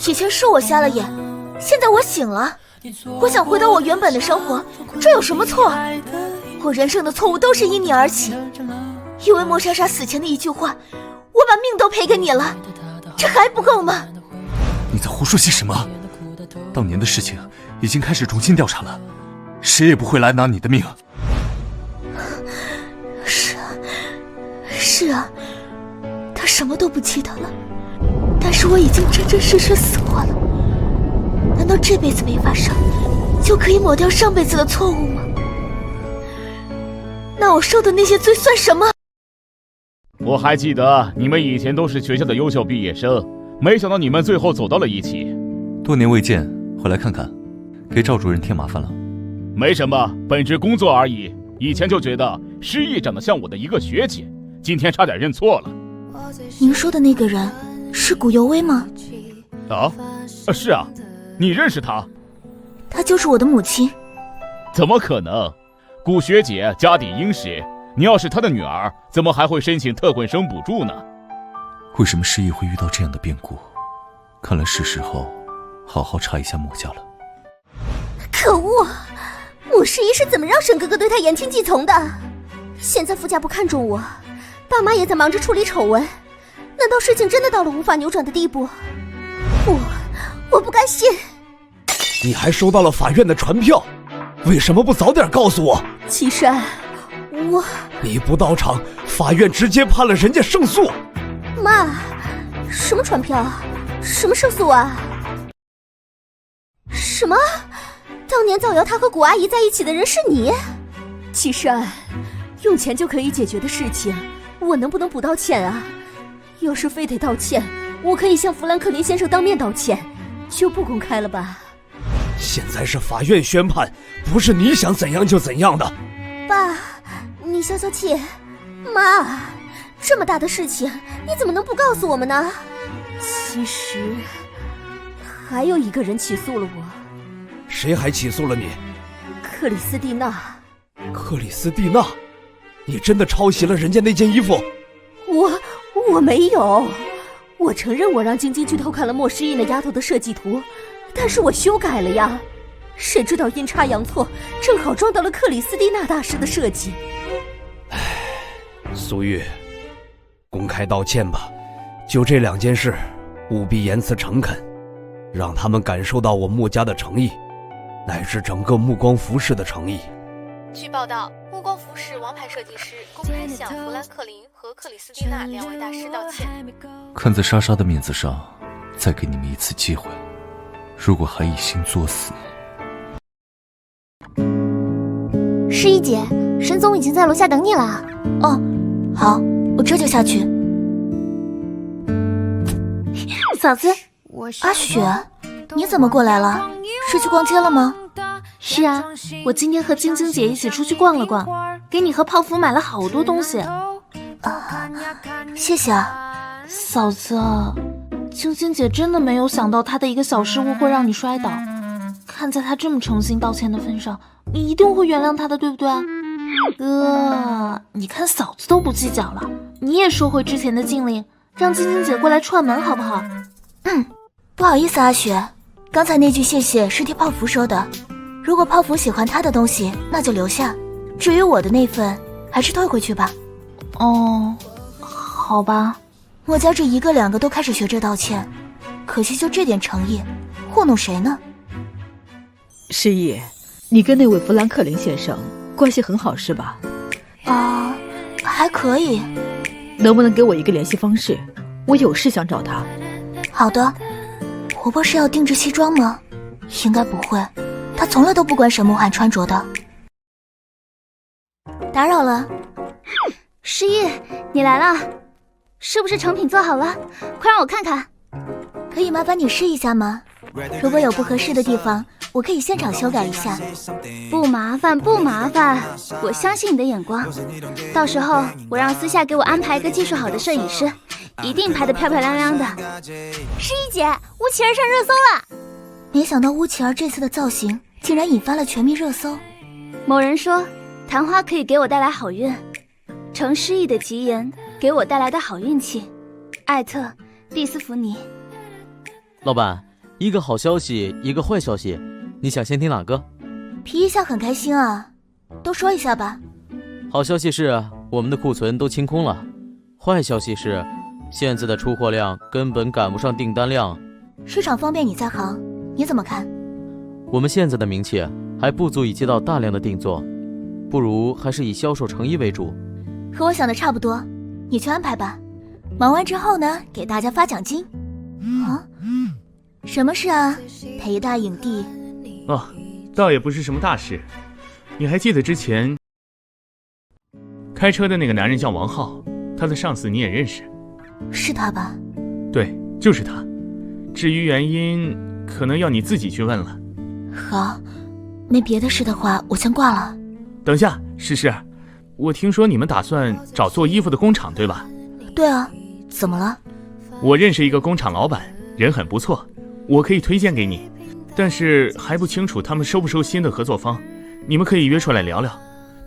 以前是我瞎了眼，现在我醒了。我想回到我原本的生活，这有什么错？我人生的错误都是因你而起，因为莫莎莎死前的一句话，我把命都赔给你了，这还不够吗？你在胡说些什么？当年的事情已经开始重新调查了，谁也不会来拿你的命。是啊，他什么都不记得了，但是我已经真真实实死过了。难道这辈子没发生，就可以抹掉上辈子的错误吗？那我受的那些罪算什么？我还记得你们以前都是学校的优秀毕业生，没想到你们最后走到了一起。多年未见，回来看看，给赵主任添麻烦了。没什么，本职工作而已。以前就觉得诗意长得像我的一个学姐，今天差点认错了。您说的那个人是古尤薇吗？是啊，你认识她？她就是我的母亲。怎么可能？古学姐家底殷实，你要是她的女儿，怎么还会申请特困生补助呢？为什么失忆会遇到这样的变故？看来是时候好好查一下墨家了。可恶！穆失忆是怎么让沈哥哥对他言听计从的？现在傅家不看重我，爸妈也在忙着处理丑闻，难道事情真的到了无法扭转的地步？我不甘心！你还收到了法院的传票，为什么不早点告诉我？岐山，你不到场，法院直接判了人家胜诉。妈，什么传票？什么胜诉啊？什么？当年造谣他和古阿姨在一起的人是你？岐山，用钱就可以解决的事情，我能不能不道歉啊？要是非得道歉，我可以向弗兰克林先生当面道歉，就不公开了吧？现在是法院宣判，不是你想怎样就怎样的。爸，你消消气。妈，这么大的事情，你怎么能不告诉我们呢？其实，还有一个人起诉了我。谁还起诉了你？克里斯蒂娜。克里斯蒂娜？你真的抄袭了人家那件衣服？我没有。我承认我让晶晶去偷看了莫失忆那丫头的设计图，但是我修改了呀。谁知道阴差阳错，正好撞到了克里斯蒂娜大师的设计。苏玉，公开道歉吧，就这2件事，务必言辞诚恳，让他们感受到我穆家的诚意，乃至整个目光服饰的诚意。据报道，目光服饰王牌设计师公开向弗兰克林和克里斯蒂娜2位大师道歉。看在莎莎的面子上，再给你们一次机会，如果还一心作死。失忆姐，沈总已经在楼下等你了。哦，好，我这就下去。嫂子，阿雪，你怎么过来了？是去逛街了吗？是啊，我今天和晶晶姐一起出去逛了逛，给你和泡芙买了好多东西。谢谢啊，嫂子。晶晶姐真的没有想到她的一个小失误会让你摔倒，看在她这么诚心道歉的份上，你一定会原谅她的，对不对？你看嫂子都不计较了，你也收回之前的禁令，让晶晶姐过来串门好不好？不好意思阿雪，刚才那句谢谢是替泡芙说的，如果泡芙喜欢她的东西，那就留下，至于我的那份，还是退回去吧。哦，好吧。墨家这1个2个都开始学着道歉，可惜就这点诚意，糊弄谁呢？失忆，你跟那位弗兰克林先生关系很好是吧？还可以。能不能给我一个联系方式？我有事想找他。好的。婆婆是要定制西装吗？应该不会，她从来都不管沈慕寒穿着的。打扰了。失忆，你来了，是不是成品做好了？快让我看看。可以麻烦你试一下吗？如果有不合适的地方，我可以现场修改一下。不麻烦，不麻烦，我相信你的眼光。到时候我让私下给我安排一个技术好的摄影师，一定拍得漂漂亮亮的。失忆姐，乌琪儿上热搜了。没想到乌琪儿这次的造型竟然引发了全民热搜。某人说，昙花可以给我带来好运，程失忆的吉言给我带来的好运气。艾特蒂斯福尼。老板，一个好消息，一个坏消息，你想先听哪个？皮一笑很开心啊，都说一下吧。好消息是我们的库存都清空了，坏消息是现在的出货量根本赶不上订单量。市场方面你在行，你怎么看？我们现在的名气还不足以接到大量的订做，不如还是以销售成衣为主。和我想的差不多，你去安排吧。忙完之后呢，给大家发奖金。什么事啊？裴大影帝。倒也不是什么大事。你还记得之前开车的那个男人叫王浩，他的上司你也认识。是他吧？对，就是他。至于原因，可能要你自己去问了。好，没别的事的话，我先挂了。等下，诗诗，我听说你们打算找做衣服的工厂，对吧？对啊，怎么了？我认识一个工厂老板，人很不错，我可以推荐给你，但是还不清楚他们收不收新的合作方，你们可以约出来聊聊。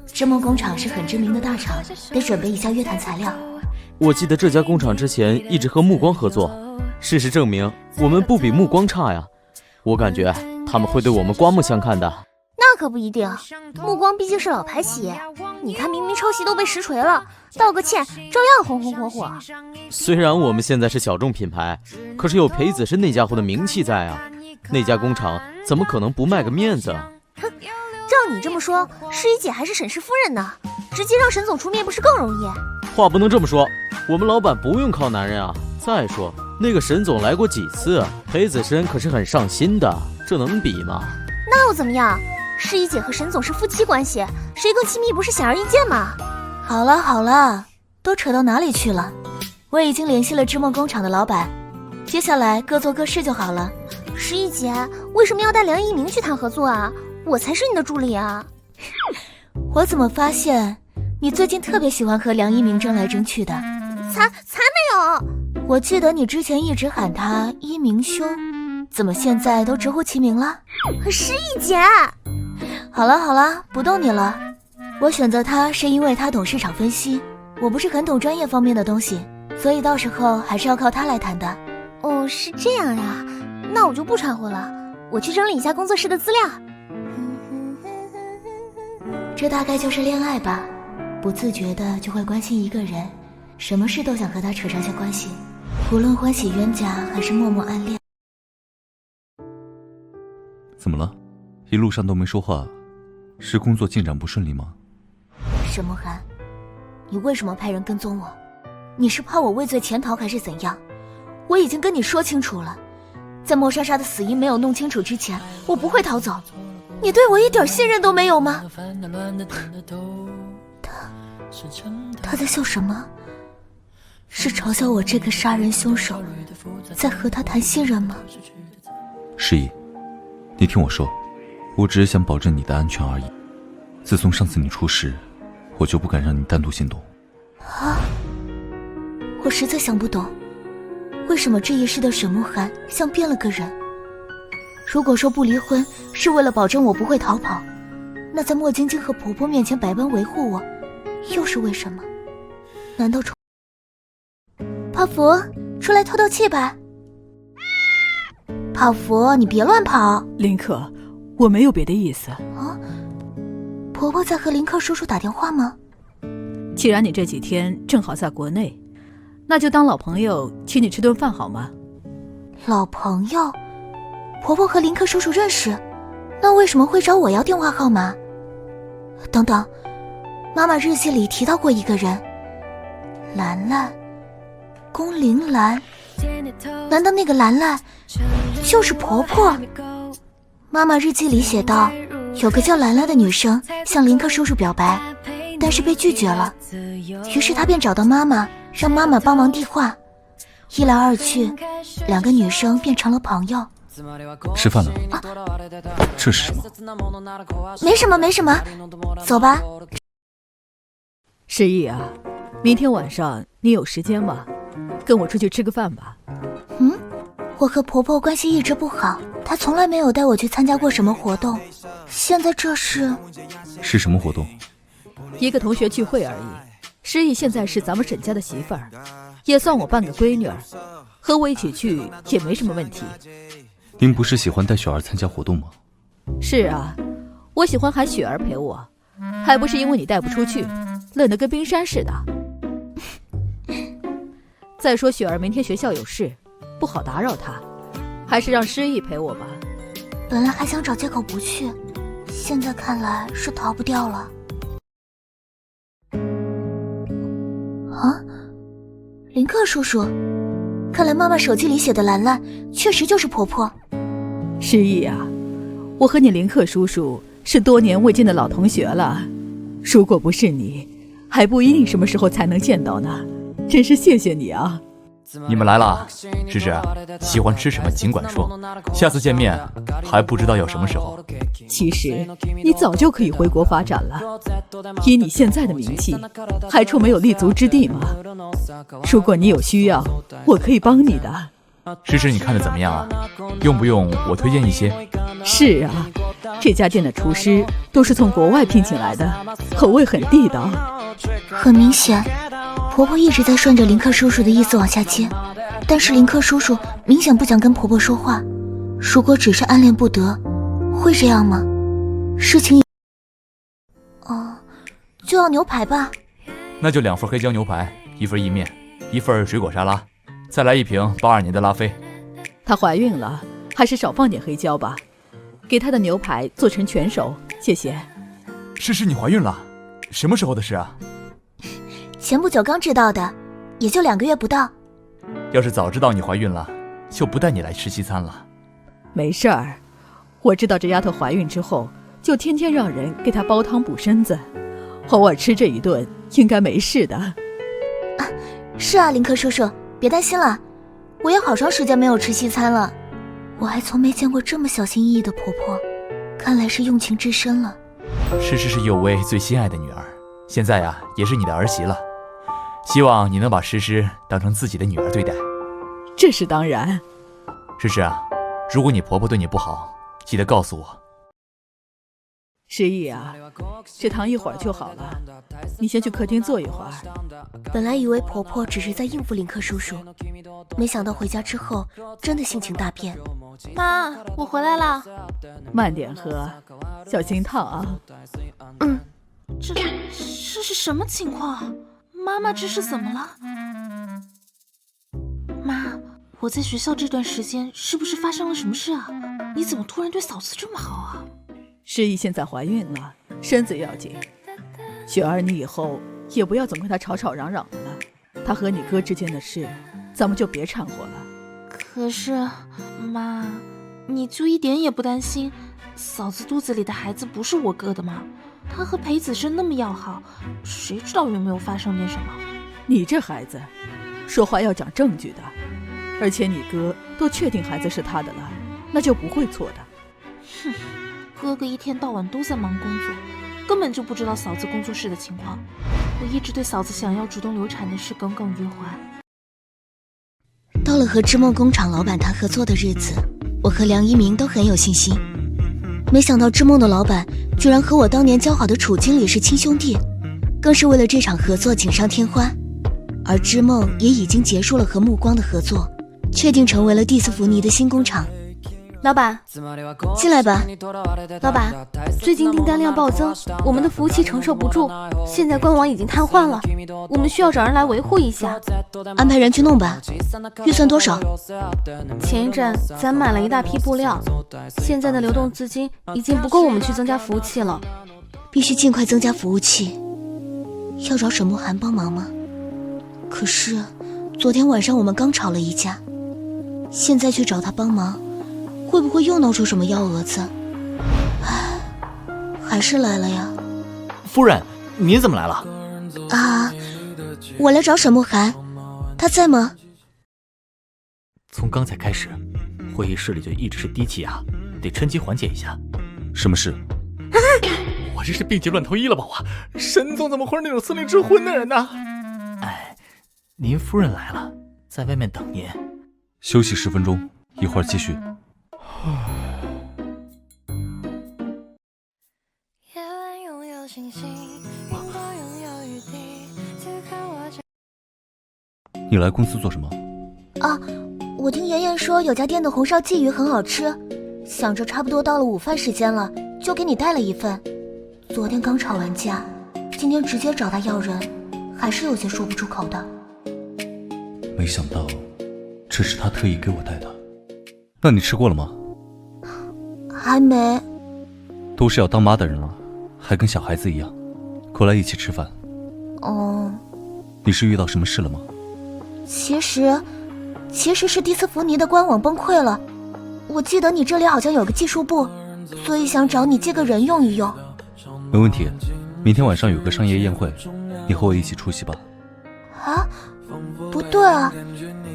织梦工厂是很知名的大厂，得准备一下约谈材料。我记得这家工厂之前一直和目光合作，事实证明我们不比目光差呀。我感觉他们会对我们刮目相看的。那可不一定，目光毕竟是老牌企业，你看明明抄袭都被实锤了，道个歉照样红红火火。虽然我们现在是小众品牌，可是有裴子申那家伙的名气在啊，那家工厂怎么可能不卖个面子啊？哼，照你这么说，诗怡姐还是沈氏夫人呢，直接让沈总出面不是更容易？话不能这么说，我们老板不用靠男人啊。再说那个沈总来过几次，裴子申可是很上心的，这能比吗？那又怎么样？诗怡姐和沈总是夫妻关系，谁更亲密不是显而易见吗？好了好了，都扯到哪里去了？我已经联系了织梦工厂的老板，接下来各做各事就好了。诗怡姐，为什么要带梁一鸣去谈合作啊？我才是你的助理啊！我怎么发现你最近特别喜欢和梁一鸣争来争去的？才没有！我记得你之前一直喊他一鸣兄，怎么现在都直呼其名了？诗怡姐，好了好了，不动你了。我选择他是因为他懂市场分析，我不是很懂专业方面的东西，所以到时候还是要靠他来谈的。哦，是这样呀，那我就不掺和了，我去整理一下工作室的资料。这大概就是恋爱吧，不自觉的就会关心一个人，什么事都想和他扯上些关系，无论欢喜冤家还是默默暗恋。怎么了？一路上都没说话，是工作进展不顺利吗？沈梦涵，你为什么派人跟踪我？你是怕我畏罪潜逃还是怎样？我已经跟你说清楚了，在莫莎莎的死因没有弄清楚之前，我不会逃走。你对我一点信任都没有吗？他在笑什么？是嘲笑我这个杀人凶手在和他谈信任吗？诗怡，你听我说，我只是想保证你的安全而已。自从上次你出事，我就不敢让你单独行动。啊！我实在想不懂，为什么这一世的沈慕寒像变了个人。如果说不离婚是为了保证我不会逃跑，那在莫晶晶和婆婆面前百般维护我，又是为什么？难道泡芙，出来透透气吧。泡芙，你别乱跑。林克，我没有别的意思。啊，婆婆在和林克叔叔打电话吗？既然你这几天正好在国内，那就当老朋友请你吃顿饭好吗？老朋友？婆婆和林克叔叔认识，那为什么会找我要电话号码？等等，妈妈日记里提到过一个人，兰兰，龚铃兰，难道那个兰兰就是婆婆？妈妈日记里写道，有个叫兰兰的女生向林克叔叔表白，但是被拒绝了，于是她便找到妈妈，让妈妈帮忙递话，一来二去，两个女生变成了朋友。吃饭了？啊，这是什么？没什么没什么，走吧。诗意啊，明天晚上你有时间吗？跟我出去吃个饭吧。嗯，我和婆婆关系一直不好，她从来没有带我去参加过什么活动，现在这是什么活动？一个同学聚会而已。诗意现在是咱们沈家的媳妇儿，也算我半个闺女儿，和我一起去也没什么问题。您不是喜欢带雪儿参加活动吗？是啊，我喜欢喊雪儿陪我，还不是因为你带不出去，冷得跟冰山似的。再说雪儿明天学校有事，不好打扰她，还是让诗意陪我吧。本来还想找借口不去，现在看来是逃不掉了。啊，林克叔叔，看来妈妈手机里写的兰兰确实就是婆婆。诗意啊，我和你林克叔叔是多年未见的老同学了，如果不是你，还不一定什么时候才能见到呢，真是谢谢你啊。你们来了，芝芝，喜欢吃什么尽管说，下次见面还不知道要什么时候。其实你早就可以回国发展了，以你现在的名气，还愁没有立足之地吗？如果你有需要，我可以帮你的。芝芝，你看的怎么样啊？用不用我推荐一些？是啊，这家店的厨师都是从国外聘请来的，口味很地道。很明显，婆婆一直在顺着林克叔叔的意思往下接，但是林克叔叔明显不想跟婆婆说话。如果只是暗恋不得，会这样吗？事情就要牛排吧。那就2份黑椒牛排，1份意面，1份水果沙拉，再来1瓶82年的拉菲。她怀孕了，还是少放点黑椒吧。给她的牛排做成全熟，谢谢。诗诗，你怀孕了？什么时候的事啊？前不久刚知道的，也就2个月不到。要是早知道你怀孕了，就不带你来吃西餐了。没事儿，我知道这丫头怀孕之后，就天天让人给她煲汤补身子，偶尔吃这一顿应该没事的。是啊，林克叔叔，别担心了，我也好长时间没有吃西餐了。我还从没见过这么小心翼翼的婆婆，看来是用情至深了。诗诗是佑薇最心爱的女儿，现在呀，也是你的儿媳了。希望你能把诗诗当成自己的女儿对待。这是当然。诗诗啊，如果你婆婆对你不好，记得告诉我。诗意啊，这汤一会儿就好了，你先去客厅坐一会儿。本来以为婆婆只是在应付林克叔叔，没想到回家之后真的性情大变。妈，我回来了。慢点喝，小心烫啊。这是什么情况？妈妈这是怎么了？妈，我在学校这段时间是不是发生了什么事啊？你怎么突然对嫂子这么好啊？诗意现在怀孕了，身子要紧。雪儿，你以后也不要总跟她吵吵嚷嚷的了。她和你哥之间的事，咱们就别掺和了。可是，妈，你就一点也不担心嫂子肚子里的孩子不是我哥的吗？他和裴子生那么要好，谁知道有没有发生点什么？你这孩子，说话要讲证据的。而且你哥都确定孩子是他的了，那就不会错的。哼，哥哥一天到晚都在忙工作，根本就不知道嫂子工作室的情况。我一直对嫂子想要主动流产的事耿耿于怀。到了和织梦工厂老板谈合作的日子，我和梁一鸣都很有信心。没想到织梦的老板居然和我当年交好的楚经理是亲兄弟，更是为了这场合作锦上添花。而织梦也已经结束了和目光的合作，确定成为了蒂斯福尼的新工厂。老板，进来吧。老板，最近订单量暴增，我们的服务器承受不住，现在官网已经瘫痪了，我们需要找人来维护一下。安排人去弄吧。预算多少？前一阵咱买了一大批布料，现在的流动资金已经不够我们去增加服务器了。必须尽快增加服务器。要找沈慕寒帮忙吗？可是昨天晚上我们刚吵了一架，现在去找他帮忙，会不会又闹出什么幺蛾子？唉，还是来了呀。夫人，您怎么来了？我来找沈慕寒，他在吗？从刚才开始，会议室里就一直是低气压，得趁机缓解一下。什么事？我这是病急乱投医了吧？沈总怎么会是那种司令之魂的人呢？哎，您夫人来了，在外面等您。休息10分钟，一会儿继续。你来公司做什么？我听妍妍说有家店的红烧鲫鱼很好吃，想着差不多到了午饭时间了，就给你带了一份。昨天刚吵完架，今天直接找他要人，还是有些说不出口的。没想到这是他特意给我带的。那你吃过了吗？还没。都是要当妈的人了，还跟小孩子一样，过来一起吃饭。你是遇到什么事了吗？其实是蒂斯福尼的官网崩溃了，我记得你这里好像有个技术部，所以想找你借个人用一用。没问题，明天晚上有个商业宴会，你和我一起出席吧。不对啊，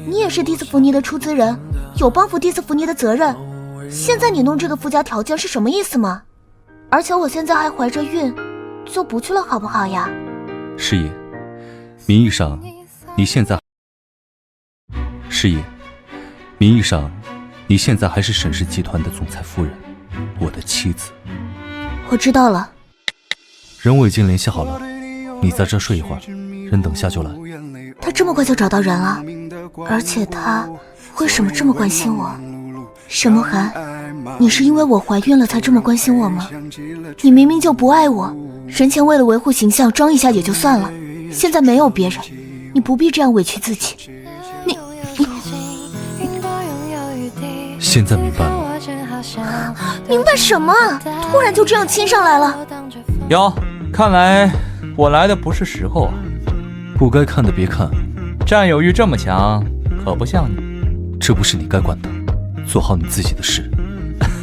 你也是蒂斯福尼的出资人，有帮扶蒂斯福尼的责任。现在你弄这个附加条件是什么意思吗？而且我现在还怀着孕，就不去了好不好呀？师爷，名义上你现在还是沈氏集团的总裁夫人，我的妻子。我知道了。人我已经联系好了，你在这睡一会儿，人等下就来。他这么快就找到人了，而且他为什么这么关心我？沈慕寒，你是因为我怀孕了才这么关心我吗？你明明就不爱我，人前为了维护形象装一下也就算了，现在没有别人，你不必这样委屈自己。你现在明白了。明白什么？突然就这样亲上来了。哟，看来我来的不是时候啊。不该看的别看，占有欲这么强，可不像你。这不是你该管的，做好你自己的事。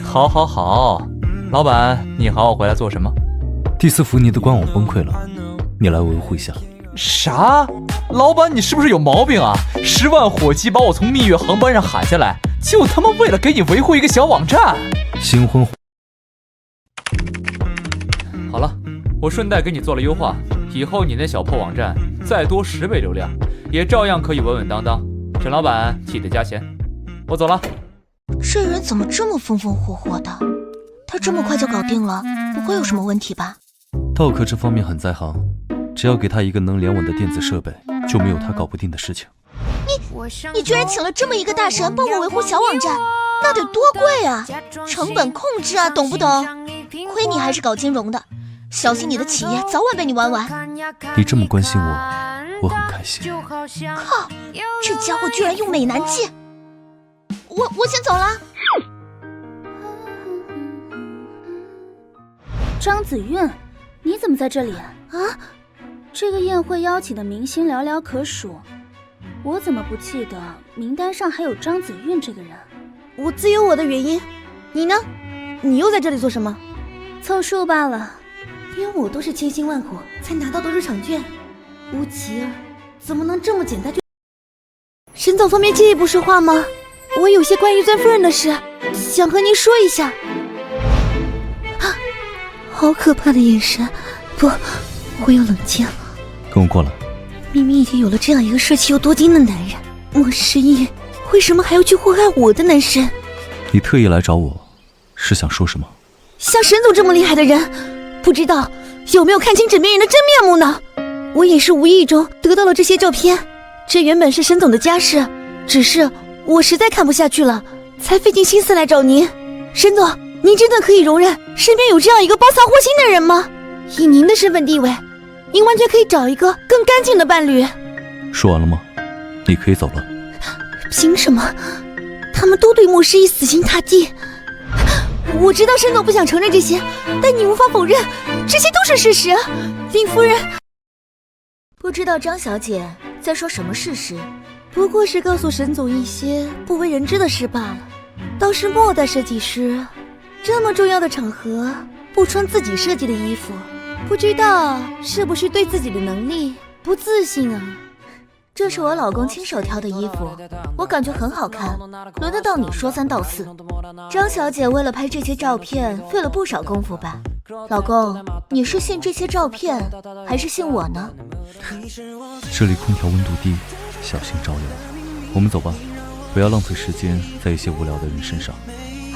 好，好，好，老板，你喊我回来做什么？蒂斯福尼的官网崩溃了，你来维护一下。啥？老板，你是不是有毛病啊？10万火急把我从蜜月航班上喊下来，就他妈为了给你维护一个小网站？新婚。好了，我顺带给你做了优化，以后你那小破网站再多10倍流量，也照样可以稳稳当当。沈老板，记得加钱。我走了。这人怎么这么风风火火的？他这么快就搞定了，不会有什么问题吧？道客这方面很在行，只要给他一个能联网的电子设备，就没有他搞不定的事情。你居然请了这么一个大神帮我维护小网站，那得多贵啊！成本控制啊，懂不懂？亏你还是搞金融的，小心你的企业早晚被你玩完。你这么关心我，我很开心。靠，这家伙居然用美男计！我先走了。张子韵，你怎么在这里啊？这个宴会邀请的明星寥寥可数，我怎么不记得名单上还有张子韵这个人？我自有我的原因，你呢？你又在这里做什么？凑数罢了。连我都是千辛万苦才拿到的入场券，吴琪儿怎么能这么简单就？沈总方便借一步说话吗？我有些关于尊夫人的事想和您说一下。好可怕的眼神！不，我要冷静。跟我过来。明明已经有了这样一个帅气又多金的男人，莫失忆为什么还要去祸害我的男神？你特意来找我，是想说什么？像沈总这么厉害的人，不知道有没有看清枕边人的真面目呢？我也是无意中得到了这些照片，这原本是沈总的家事，只是我实在看不下去了，才费尽心思来找您。沈总，您真的可以容忍身边有这样一个包藏祸心的人吗？以您的身份地位，您完全可以找一个更干净的伴侣。说完了吗？你可以走了。凭什么？他们都对莫失忆死心塌地。我知道沈总不想承认这些，但你无法否认，这些都是事实。林夫人，不知道张小姐在说什么事实？不过是告诉沈总一些不为人知的事罢了。倒是莫大设计师，这么重要的场合不穿自己设计的衣服，不知道是不是对自己的能力不自信啊？这是我老公亲手挑的衣服，我感觉很好看，轮得到你说三道四。张小姐为了拍这些照片费了不少功夫吧？老公，你是信这些照片，还是信我呢？这里空调温度低，小心着凉。我们走吧，不要浪费时间在一些无聊的人身上。